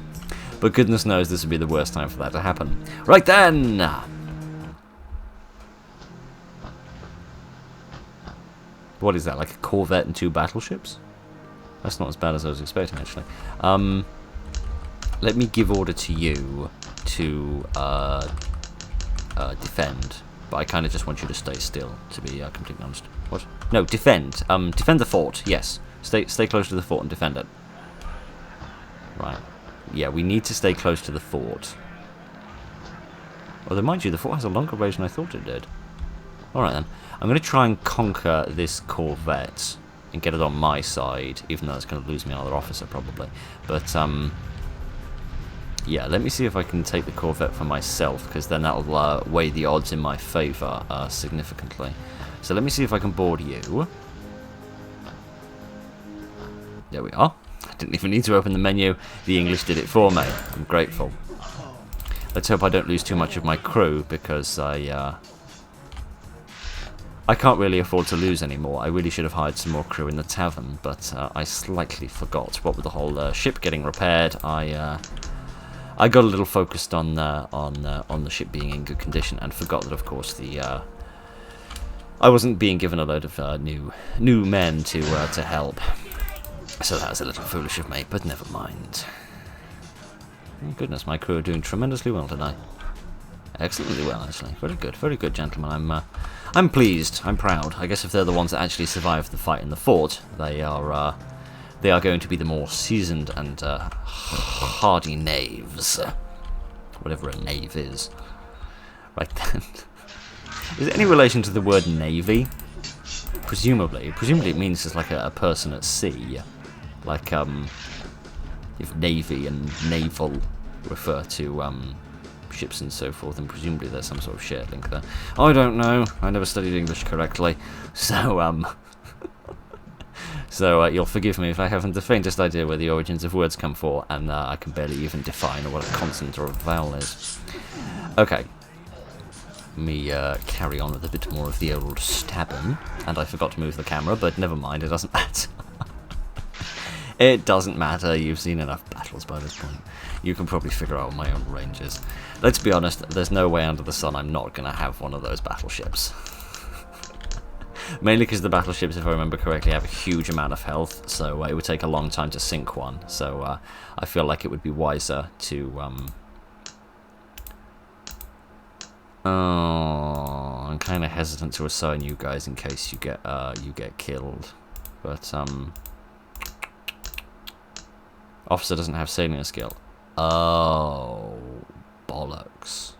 But goodness knows this would be the worst time for that to happen. Right then! What is that, like a corvette and 2 battleships? That's not as bad as I was expecting, actually. Let me give order to you to defend. But I kind of just want you to stay still, to be completely honest. What? No, defend. Defend the fort, yes. Stay close to the fort and defend it. Right. Yeah, we need to stay close to the fort. Although, mind you, the fort has a longer range than I thought it did. Alright then. I'm going to try and conquer this corvette and get it on my side, even though it's going to lose me another officer, probably. But, yeah, let me see if I can take the corvette for myself, because then that'll weigh the odds in my favour significantly. So let me see if I can board you. There we are. I didn't even need to open the menu. The English did it for me. I'm grateful. Let's hope I don't lose too much of my crew, because I can't really afford to lose anymore. I really should have hired some more crew in the tavern, but I slightly forgot. What with the whole ship getting repaired, I got a little focused on the ship being in good condition, and forgot that, of course, I wasn't being given a load of new men to help. So that was a little foolish of me, but never mind. Oh, goodness, my crew are doing tremendously well today. Excellently well, actually. Very good, gentlemen. I'm pleased. I'm proud. I guess if they're the ones that actually survived the fight in the fort, they are going to be the more seasoned and hardy knaves. Whatever a knave is. Right then. Is there any relation to the word navy? Presumably it means it's like a person at sea. Like, if Navy and Naval refer to, ships and so forth, and presumably there's some sort of shared link there. I don't know. I never studied English correctly. So, so you'll forgive me if I haven't the faintest idea where the origins of words come from, and I can barely even define what a consonant or a vowel is. Okay. Me carry on with a bit more of the old stabbing, and I forgot to move the camera, but never mind, it doesn't matter. It doesn't matter, you've seen enough battles by this point. You can probably figure out what my own range is. Let's be honest, there's no way under the sun I'm not going to have one of those battleships. Mainly because the battleships, if I remember correctly, have a huge amount of health, so it would take a long time to sink one, so I feel like it would be wiser to... Oh, I'm kind of hesitant to assign you guys in case you get killed, but officer doesn't have sailing skill. Oh, bollocks!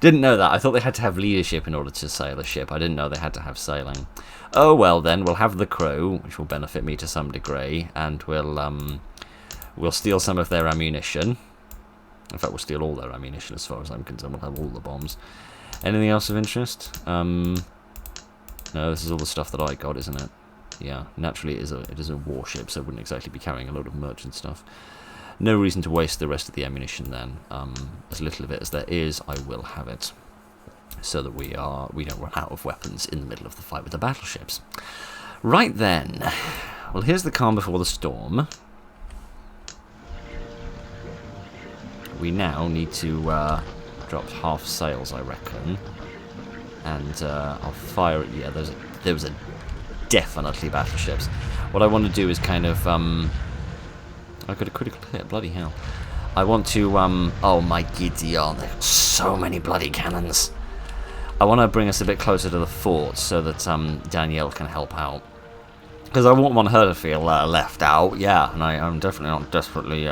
Didn't know that. I thought they had to have leadership in order to sail a ship. I didn't know they had to have sailing. Oh well, then we'll have the crew, which will benefit me to some degree, and we'll steal some of their ammunition. In fact, we'll steal all their ammunition as far as I'm concerned. We'll have all the bombs. Anything else of interest? No, this is all the stuff that I got, isn't it? Yeah, naturally it is a warship, so it wouldn't exactly be carrying a load of merchant stuff. No reason to waste the rest of the ammunition then. As little of it as there is, I will have it. So that we don't run out of weapons in the middle of the fight with the battleships. Right then. Well, here's the calm before the storm. We now need to drop half sails, I reckon, and I'll fire it. Yeah, there was definitely battleships. What I want to do is kind of I got a critical hit. Bloody hell! I want to oh my Gideon! There are so many bloody cannons. I want to bring us a bit closer to the fort so that Danielle can help out. Because I wouldn't want her to feel left out, yeah, and I'm definitely not desperately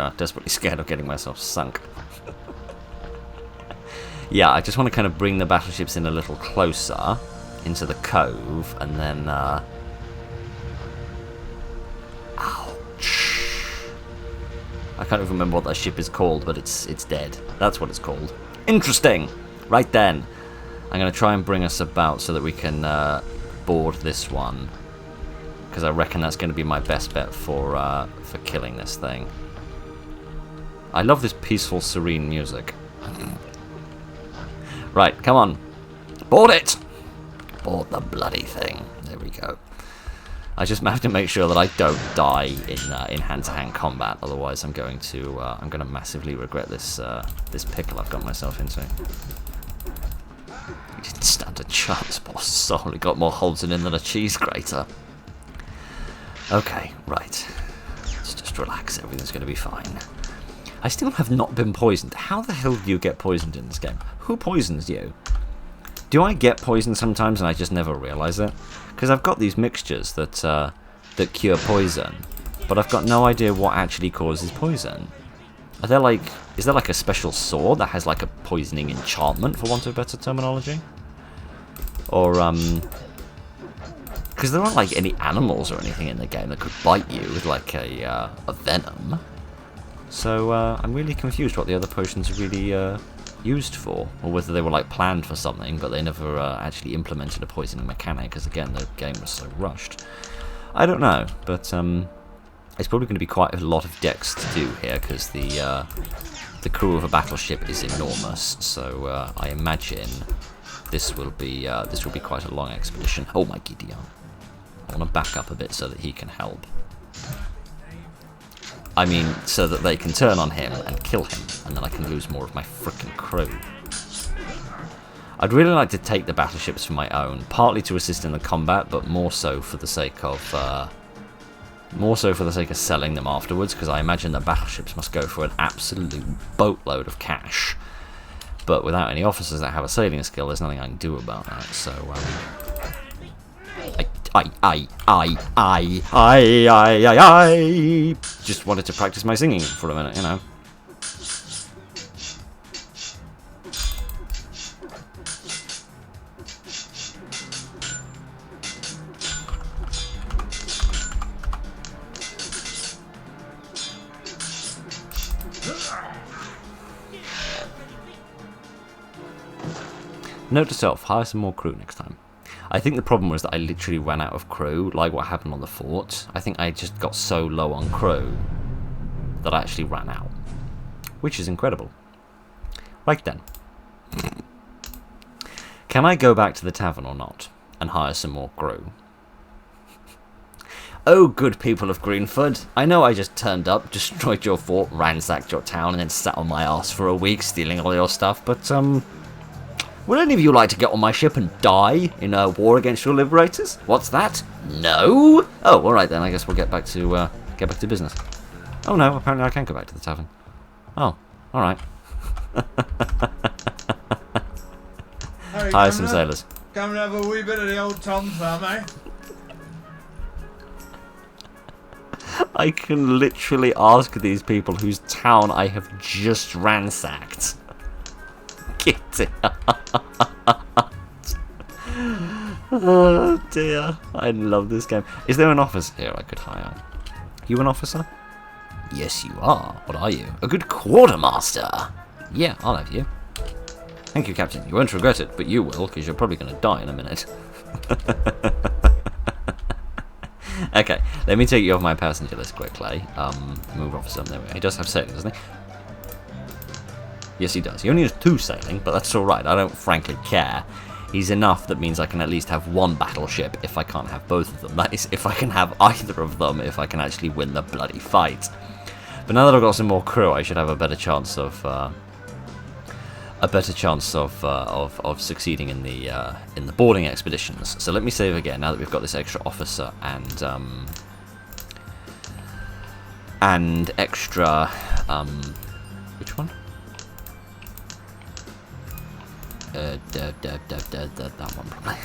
scared of getting myself sunk. Yeah, I just want to kind of bring the battleships in a little closer into the cove, and then, ouch. I can't even remember what that ship is called, but it's dead. That's what it's called. Interesting! Right then, I'm going to try and bring us about so that we can board this one. Because I reckon that's going to be my best bet for killing this thing. I love this peaceful, serene music. Right, come on. Board it! Board the bloody thing. There we go. I just have to make sure that I don't die in hand-to-hand combat. Otherwise, I'm going to massively regret this this pickle I've got myself into. He didn't stand a chance, poor soul. He got more holes in him than a cheese grater. Okay, right. Let's just relax. Everything's going to be fine. I still have not been poisoned. How the hell do you get poisoned in this game? Who poisons you? Do I get poisoned sometimes and I just never realise it? Because I've got these mixtures that that cure poison, but I've got no idea what actually causes poison. Are there like, is there like a special sword that has like a poisoning enchantment, for want of better terminology? Or because there aren't like any animals or anything in the game that could bite you with like a venom. So I'm really confused what the other potions are really used for, or whether they were like planned for something, but they never actually implemented a poisoning mechanic, because again the game was so rushed. I don't know, but it's probably going to be quite a lot of decks to do here, because the crew of a battleship is enormous. So I imagine this will be quite a long expedition. Oh my Gideon! I want to back up a bit so that he can help. I mean, so that they can turn on him and kill him, and then I can lose more of my frickin' crew. I'd really like to take the battleships for my own, partly to assist in the combat, but more so for the sake of selling them afterwards, because I imagine that battleships must go for an absolute boatload of cash. But without any officers that have a sailing skill, there's nothing I can do about that. So, I just wanted to practice my singing for a minute, you know. Note to self, hire some more crew next time. I think the problem was that I literally ran out of crew, like what happened on the fort. I think I just got so low on crew that I actually ran out. Which is incredible. Right then. Can I go back to the tavern or not? And hire some more crew? Oh, good people of Greenford. I know I just turned up, destroyed your fort, ransacked your town, and then sat on my ass for a week stealing all your stuff, but, would any of you like to get on my ship and die in a war against your liberators? What's that? No? Oh, alright then, I guess we'll get back to business. Oh no, apparently I can't go back to the tavern. Oh, alright. Hire some sailors. Come and have a wee bit of the old Tom Thumb, eh? I can literally ask these people whose town I have just ransacked. Get it out. Oh dear. I love this game. Is there an officer here I could hire? You an officer? Yes, you are. What are you? A good quartermaster. Yeah, I'll have you. Thank you, Captain. You won't regret it, but you will, because you're probably going to die in a minute. Okay, let me take you off my passenger list quickly. Move officer. There we go. He does have sailing, doesn't he? Yes, he does. He only has 2 sailing, but that's alright. I don't frankly care. He's enough that means I can at least have 1 battleship if I can't have both of them. That is, if I can have either of them, if I can actually win the bloody fight. But now that I've got some more crew, I should have a better chance of succeeding in the boarding expeditions. So let me save again now that we've got this extra officer and extra which one? That one probably.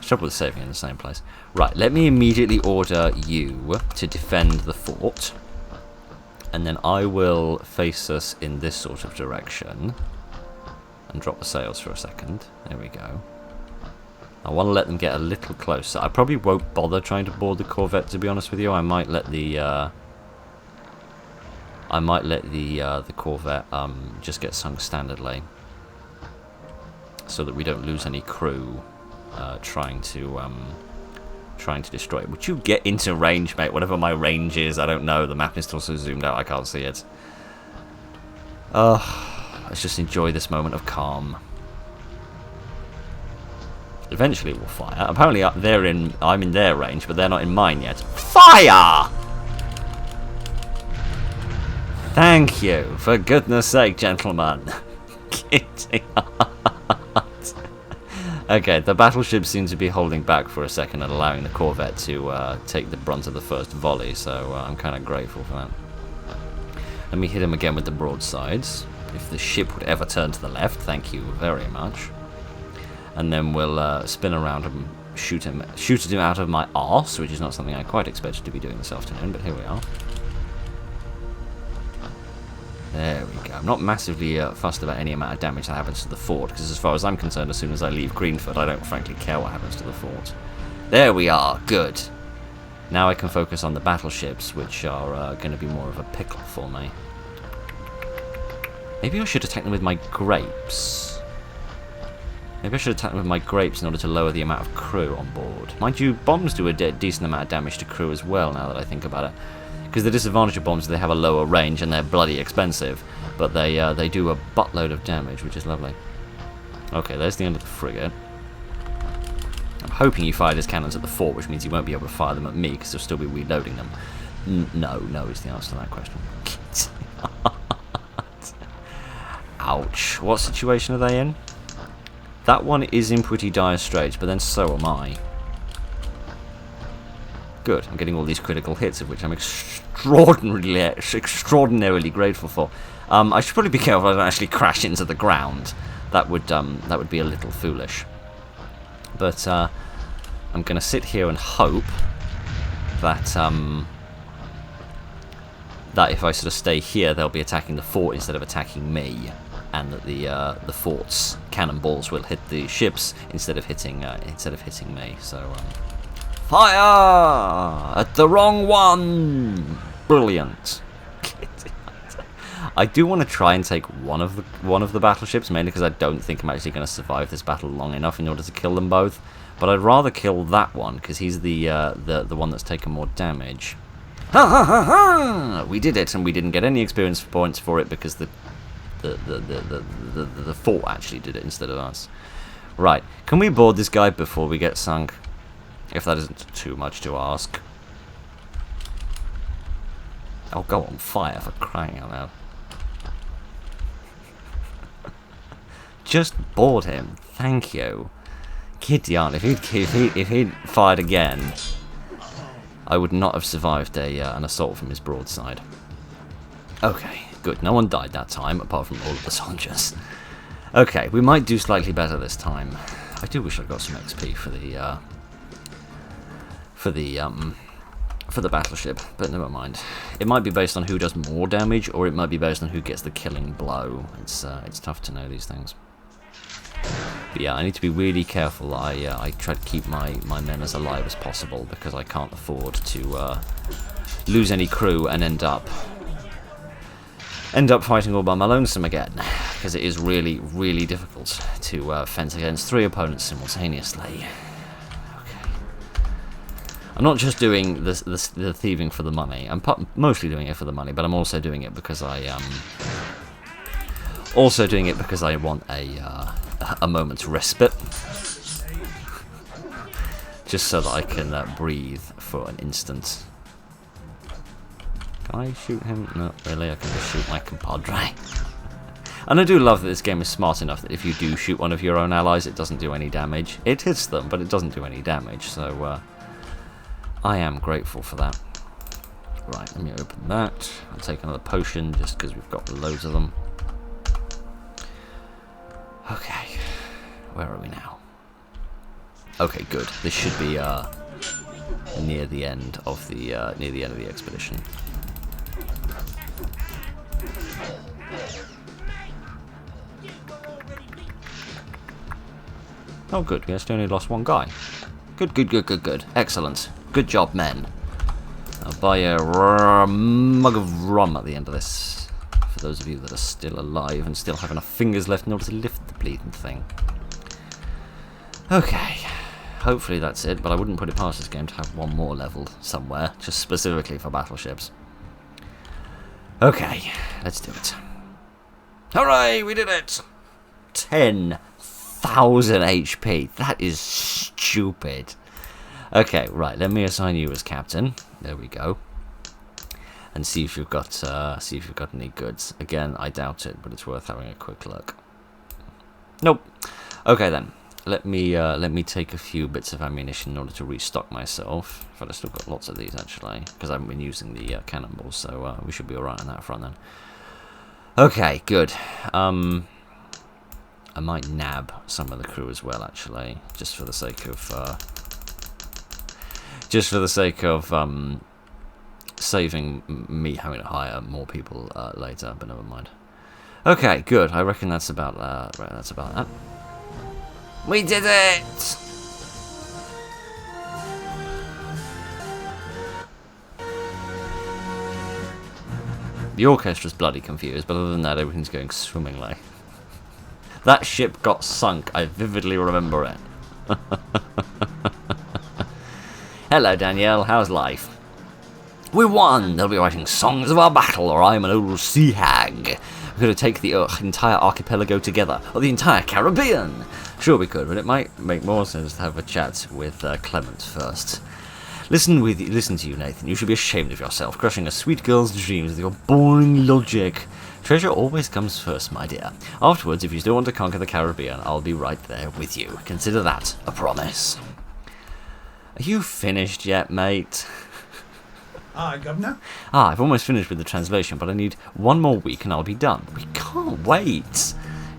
Trouble with saving in the same place. Right, let me immediately order you to defend the fort. And then I will face us in this sort of direction. And drop the sails for a second. There we go. I want to let them get a little closer. I probably won't bother trying to board the corvette, to be honest with you. I might let the corvette just get sunk standardly, so that we don't lose any crew trying to destroy it. Would you get into range, mate? Whatever my range is, I don't know. The map is still so zoomed out, I can't see it. Let's just enjoy this moment of calm. Eventually we'll fire. Apparently I'm in their range, but they're not in mine yet. Fire! Thank you, for goodness sake, gentlemen. Kitty heart. Okay, the battleships seem to be holding back for a second and allowing the corvette to take the brunt of the first volley, so I'm kind of grateful for that. Let me hit him again with the broadsides. If the ship would ever turn to the left, thank you very much. And then we'll spin around and shoot at him out of my arse, which is not something I quite expected to be doing this afternoon, but here we are. There we go. I'm not massively fussed about any amount of damage that happens to the fort, because as far as I'm concerned, as soon as I leave Greenford, I don't frankly care what happens to the fort. There we are. Good. Now I can focus on the battleships, which are going to be more of a pickle for me. Maybe I should attack them with my grapes. Maybe I should attack them with my grapes in order to lower the amount of crew on board. Mind you, bombs do a decent amount of damage to crew as well, now that I think about it. Because the disadvantage of bombs is they have a lower range and they're bloody expensive, but they do a buttload of damage, which is lovely. Okay, there's the end of the frigate. I'm hoping he fired his cannons at the fort, which means he won't be able to fire them at me, because he'll still be reloading them. No is the answer to that question. Ouch. What situation are they in? That one is in pretty dire straits, but then so am I. Good. I'm getting all these critical hits, of which I'm extraordinarily grateful for. I should probably be careful I don't actually crash into the ground. That would be a little foolish. But I'm going to sit here and hope that that if I sort of stay here, they'll be attacking the fort instead of attacking me, and that the fort's cannonballs will hit the ships instead of hitting me. So. Fire! At the wrong one! Brilliant. I do want to try and take one of the battleships, mainly because I don't think I'm actually going to survive this battle long enough in order to kill them both. But I'd rather kill that one because he's the one that's taken more damage. Ha ha ha ha! We did it, and we didn't get any experience points for it because the fort actually did it instead of us. Right, can we board this guy before we get sunk? If that isn't too much to ask. I'll go on fire for crying out loud. Just board him, thank you. Gideon, if he'd fired again, I would not have survived an assault from his broadside. Okay, good. No one died that time, apart from all of the soldiers. Okay, we might do slightly better this time. I do wish I got some XP for the battleship, but never mind. It might be based on who does more damage, or it might be based on who gets the killing blow. It's tough to know these things. But yeah, I need to be really careful. I try to keep my men as alive as possible because I can't afford to lose any crew and end up fighting all by my lonesome again, because it is really, really difficult to fence against 3 opponents simultaneously. Okay. I'm not just doing the thieving for the money. I'm mostly doing it for the money, but I'm also doing it because I want a moment's respite, just so that I can breathe for an instant. Can I shoot him? No, really, I can just shoot my compadre. And I do love that this game is smart enough that if you do shoot one of your own allies, it doesn't do any damage. It hits them, but it doesn't do any damage, so I am grateful for that. Right, let me open that. I'll take another potion just because we've got loads of them. Okay, where are we now? Okay, good. This should be near the end of the expedition. Oh, good. We actually only lost one guy. Good, good, good, good, good. Excellent. Good job, men. I'll buy a mug of rum at the end of this. For those of you that are still alive and still have enough fingers left in order to lift the bleeding thing. Okay. Hopefully that's it, but I wouldn't put it past this game to have one more level somewhere, just specifically for battleships. Okay, let's do it. Hooray, we did it! 10,000 HP. That is stupid. Okay, right, let me assign you as captain. There we go. And see if you've got any goods. Again, I doubt it, but it's worth having a quick look. Nope. Okay then. Let me take a few bits of ammunition in order to restock myself. In fact, I've still got lots of these actually, because I haven't been using the cannonballs, so we should be alright on that front then. Okay, good. I might nab some of the crew as well, actually, just for the sake of saving me having to hire more people later. But never mind. Okay, good. I reckon that's about that. We did it! The orchestra's bloody confused, but other than that, everything's going swimmingly. That ship got sunk. I vividly remember it. Hello, Danielle. How's life? We won! They'll be writing songs of our battle, or I'm an old sea hag. We're going to take the entire archipelago together, or the entire Caribbean. Sure we could, but it might make more sense to have a chat with Clement first. Listen to you, Nathan. You should be ashamed of yourself, crushing a sweet girl's dreams with your boring logic. Treasure always comes first, my dear. Afterwards, if you still want to conquer the Caribbean, I'll be right there with you. Consider that a promise. Are you finished yet, mate? Governor? I've almost finished with the translation, but I need one more week and I'll be done. We can't wait.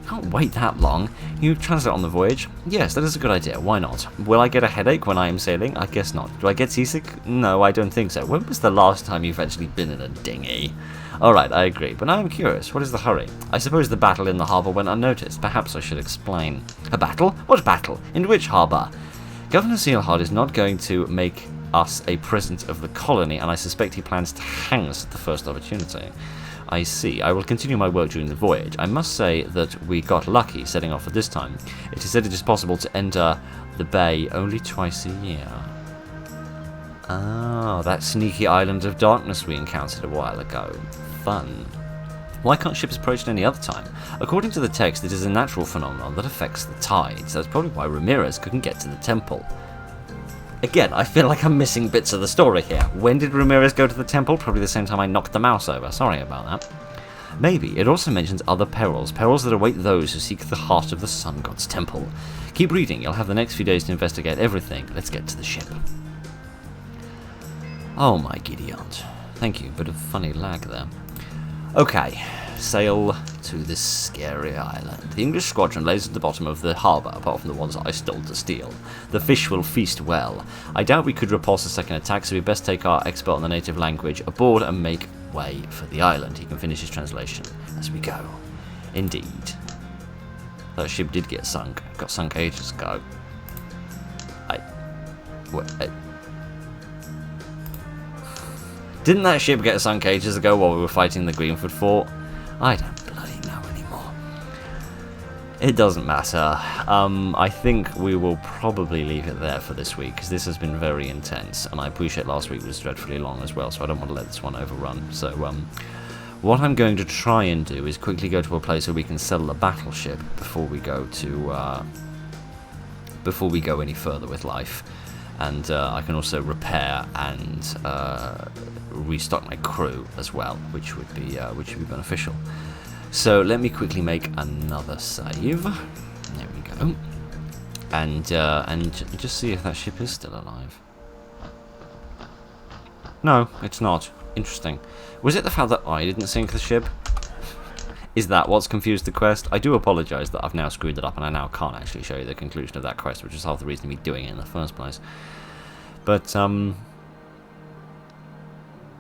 Can't wait that long. You translate on the voyage? Yes, that is a good idea. Why not? Will I get a headache when I am sailing? I guess not. Do I get seasick? No, I don't think so. When was the last time you've actually been in a dinghy? Alright, I agree, but now I'm curious. What is the hurry? I suppose the battle in the harbour went unnoticed. Perhaps I should explain. A battle? What battle? In which harbour? Governor Sealhard is not going to make us a present of the colony, and I suspect he plans to hang us at the first opportunity. I see. I will continue my work during the voyage. I must say that we got lucky setting off at this time. It is said it is possible to enter the bay only twice a year. Oh, that sneaky island of darkness we encountered a while ago. Fun. Why can't ships approach at any other time? According to the text, it is a natural phenomenon that affects the tides. That's probably why Ramirez couldn't get to the temple. Again, I feel like I'm missing bits of the story here. When did Ramirez go to the temple? Probably the same time I knocked the mouse over. Sorry about that. Maybe. It also mentions other perils. Perils that await those who seek the heart of the Sun God's temple. Keep reading. You'll have the next few days to investigate everything. Let's get to the ship. Oh my giddy aunt. Thank you. Bit of funny lag there. Okay. Sail to this scary island. The English squadron lays at the bottom of the harbour, apart from the ones I stole to steal. The fish will feast well. I doubt we could repulse a second attack, so we best take our expert on the native language aboard and make way for the island. He can finish his translation as we go. Indeed. That ship did get sunk. Got sunk ages ago. Didn't that ship get sunk ages ago while we were fighting the Greenford Fort? I don't bloody know anymore. It doesn't matter. I think we will probably leave it there for this week, because this has been very intense, and I appreciate last week was dreadfully long as well, so I don't want to let this one overrun. So, what I'm going to try and do is quickly go to a place where we can settle a battleship before we go any further with life. And I can also repair and restock my crew as well, which would be beneficial. So let me quickly make another save. There we go. And just see if that ship is still alive. No, it's not. Interesting. Was it the fact that I didn't sink the ship? Is that what's confused the quest? I do apologise that I've now screwed it up and I now can't actually show you the conclusion of that quest, which is half the reason of me doing it in the first place. But,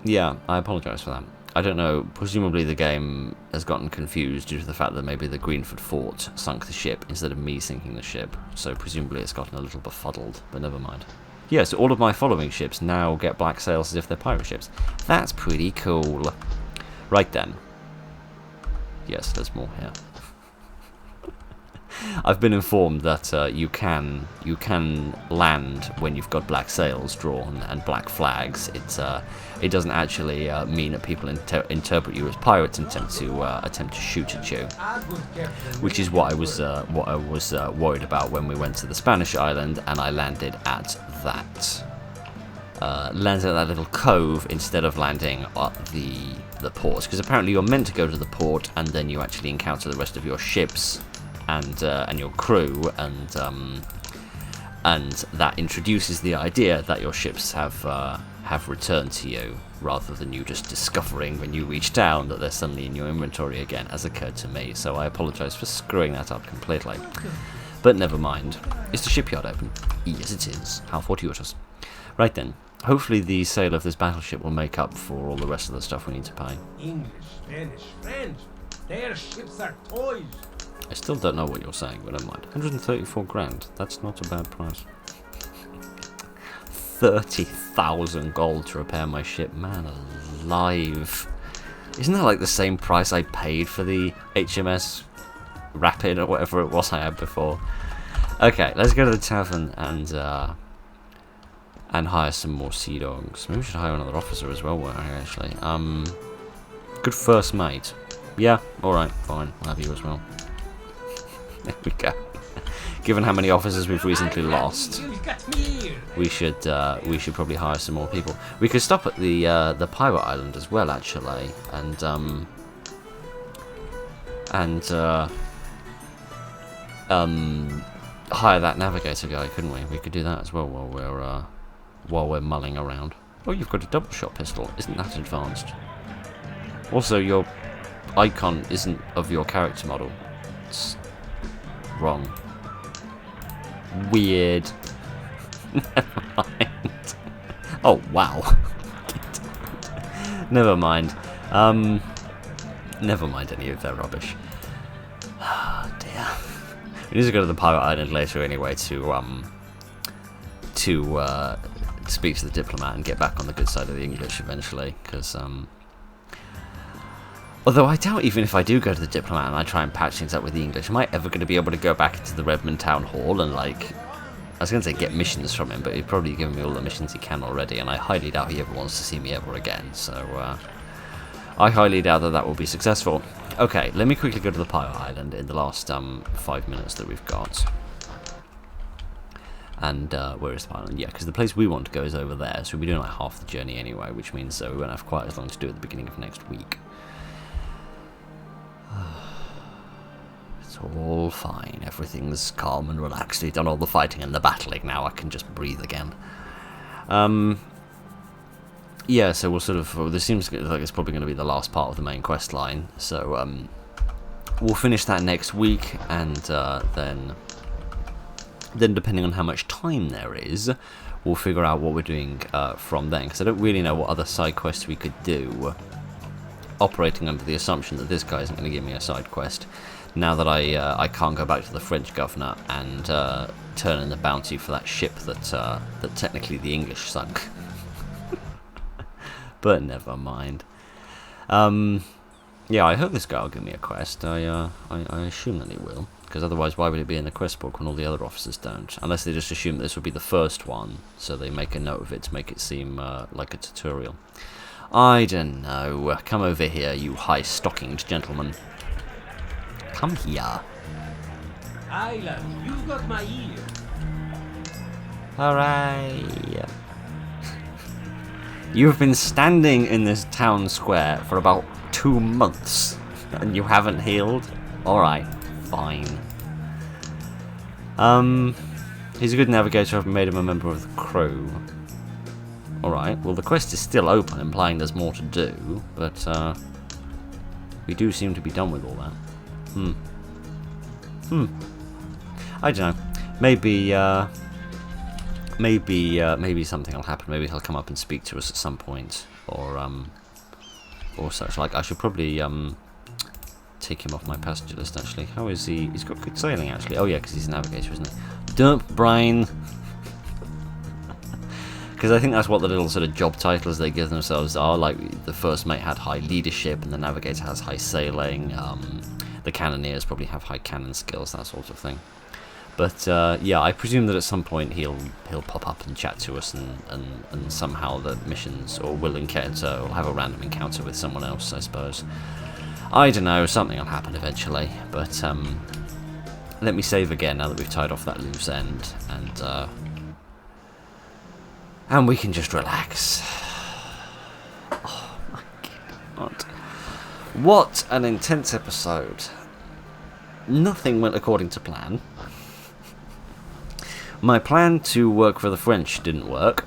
yeah, I apologise for that. I don't know, presumably the game has gotten confused due to the fact that maybe the Greenford Fort sunk the ship instead of me sinking the ship, so presumably it's gotten a little befuddled, but never mind. Yeah, so all of my following ships now get black sails as if they're pirate ships. That's pretty cool. Right then. Yes, there's more here. I've been informed that you can land when you've got black sails drawn and black flags. It doesn't actually mean that people interpret you as pirates and attempt to shoot at you, which is what I was worried about when we went to the Spanish island and I landed at that little cove instead of landing at the port, because apparently you're meant to go to the port and then you actually encounter the rest of your ships and your crew, and that introduces the idea that your ships have returned to you, rather than you just discovering when you reach town that they're suddenly in your inventory again, as occurred to me. So I apologise for screwing that up completely. But never mind. Is the shipyard open? Yes, it is. How fortuitous. Right then. Hopefully the sale of this battleship will make up for all the rest of the stuff we need to pay. English, Spanish, French. Their ships are toys. I still don't know what you're saying, but never mind. 134 grand. That's not a bad price. 30,000 gold to repair my ship. Man alive. Isn't that like the same price I paid for the HMS Rapid or whatever it was I had before? Okay, let's go to the tavern and hire some more sea dogs. Maybe we should hire another officer as well, actually. Good first mate. Yeah, alright, fine. I'll have you as well. There we go. Given how many officers we've recently lost, we should probably hire some more people. We could stop at the pirate island as well, actually, and hire that navigator guy, couldn't we? We could do that as well while we're mulling around. Oh, you've got a double shot pistol. Isn't that advanced? Also, your icon isn't of your character model. It's wrong. Weird. Never mind. Oh, wow. Never mind. Never mind any of that rubbish. Oh, dear. We need to go to the pirate island later anyway to speak to the diplomat and get back on the good side of the English eventually, because Although I doubt even if I do go to the diplomat and I try and patch things up with the English, am I ever going to be able to go back into the Redmond Town Hall and, like... I was going to say get missions from him, but he's probably given me all the missions he can already, and I highly doubt he ever wants to see me ever again, so... I highly doubt that that will be successful. Okay, let me quickly go to the Pyre Island in the last 5 minutes that we've got. And where is the Pyre Island? Yeah, because the place we want to go is over there, so we'll be doing like half the journey anyway, which means we won't have quite as long to do at the beginning of next week. It's all fine. Everything's calm and relaxed. We've done all the fighting and the battling. Now I can just breathe again. Yeah, so we'll sort of... this seems like it's probably going to be the last part of the main quest line. So we'll finish that next week, and then depending on how much time there is, we'll figure out what we're doing from then. Because I don't really know what other side quests we could do, operating under the assumption that this guy isn't going to give me a side quest. Now that I can't go back to the French governor and turn in the bounty for that ship that technically the English sunk. But never mind. Yeah, I hope this guy will give me a quest. I assume that he will, because otherwise why would it be in the quest book when all the other officers don't? Unless they just assume this will be the first one, so they make a note of it to make it seem like a tutorial. I don't know. Come over here, you high-stockinged gentleman. Come here. Isla, you've got my ear. Hooray! You've been standing in this town square for about 2 months, and you haven't healed? Alright, fine. He's a good navigator. I've made him a member of the crew. Alright, well the quest is still open, implying there's more to do, but we do seem to be done with all that. I don't know. Maybe something will happen. Maybe he'll come up and speak to us at some point, or such. Like, I should probably take him off my passenger list. Actually, how is he? He's got good sailing, actually. Oh yeah, because he's a navigator, isn't he? Dump Brian. Because I think that's what the little sort of job titles they give themselves are. Like, the first mate had high leadership, and the navigator has high sailing. The cannoneers probably have high cannon skills, that sort of thing. But yeah, I presume that at some point he'll pop up and chat to us, and somehow the missions, or will encounter, or have a random encounter with someone else, I suppose. I don't know, something will happen eventually. But let me save again now that we've tied off that loose end, and we can just relax. Oh my god. What an intense episode. Nothing went according to plan. My plan to work for the French didn't work,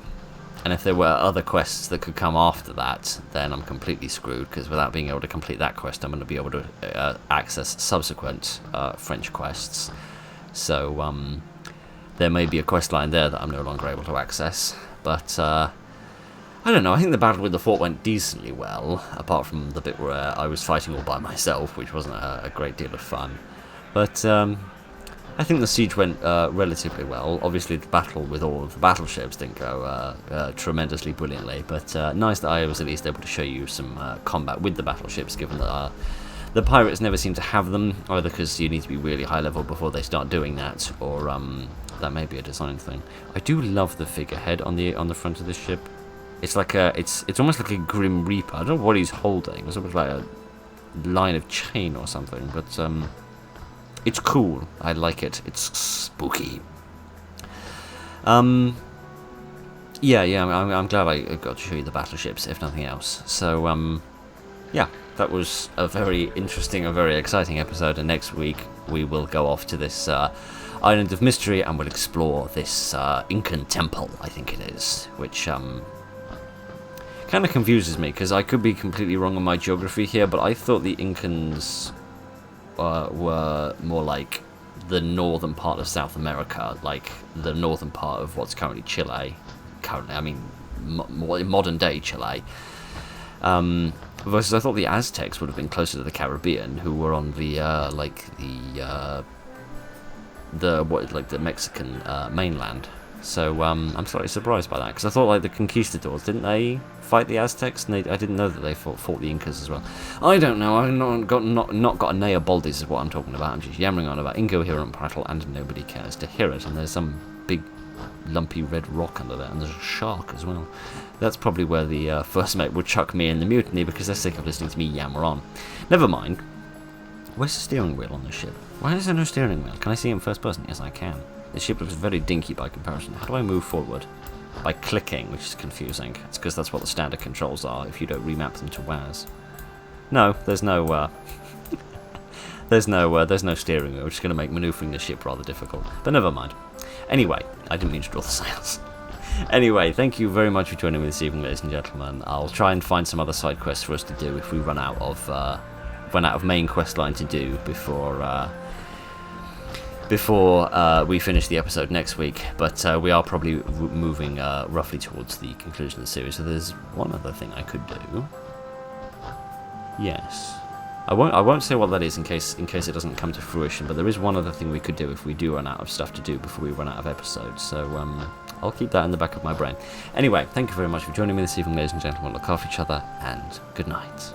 and if there were other quests that could come after that, then I'm completely screwed, because without being able to complete that quest, I'm going to be able to access subsequent French quests. So there may be a quest line there that I'm no longer able to access, but I don't know, I think the battle with the fort went decently well, apart from the bit where I was fighting all by myself, which wasn't a great deal of fun. But I think the siege went relatively well. Obviously the battle with all of the battleships didn't go tremendously brilliantly, but nice that I was at least able to show you some combat with the battleships, given that the pirates never seem to have them, either because you need to be really high level before they start doing that, or that may be a design thing. I do love the figurehead on the front of this ship. It's like it's almost like a Grim Reaper. I don't know what he's holding. It's almost like a line of chain or something, but it's cool. I like it. It's spooky. Yeah, I'm glad I got to show you the battleships, if nothing else. So, yeah, that was a very interesting, a very exciting episode, and next week we will go off to this island of mystery, and we'll explore this Incan temple, I think it is, which kind of confuses me, because I could be completely wrong on my geography here, but I thought the Incans were more like the northern part of South America, like the northern part of what's currently Chile. Currently, I mean, modern day Chile. Versus, I thought the Aztecs would have been closer to the Caribbean, who were on the the Mexican mainland. So I'm slightly surprised by that, because I thought like the conquistadors, didn't they fight the Aztecs? And I didn't know that they fought the Incas as well. I don't know. I've not got a Nea Baldis is what I'm talking about. I'm just yammering on about incoherent prattle, and nobody cares to hear it. And there's some big lumpy red rock under there, and there's a shark as well. That's probably where the first mate would chuck me in the mutiny, because they're sick of listening to me yammer on. Never mind. Where's the steering wheel on this ship? Why is there no steering wheel? Can I see it in first person? Yes, I can. The ship looks very dinky by comparison. How do I move forward? By clicking, which is confusing. It's because that's what the standard controls are if you don't remap them to WAS. No, there's no there's no steering wheel, which is going to make manoeuvring the ship rather difficult. But never mind. Anyway, I didn't mean to draw the sails. Anyway, thank you very much for joining me this evening, ladies and gentlemen. I'll try and find some other side quests for us to do if we run out of main quest line to do before we finish the episode next week. But we are probably moving roughly towards the conclusion of the series. So there's one other thing I could do. Yes. I won't say what that is in case it doesn't come to fruition, but there is one other thing we could do if we do run out of stuff to do before we run out of episodes, so I'll keep that in the back of my brain. Anyway, thank you very much for joining me this evening, ladies and gentlemen. Look after each other, and good night.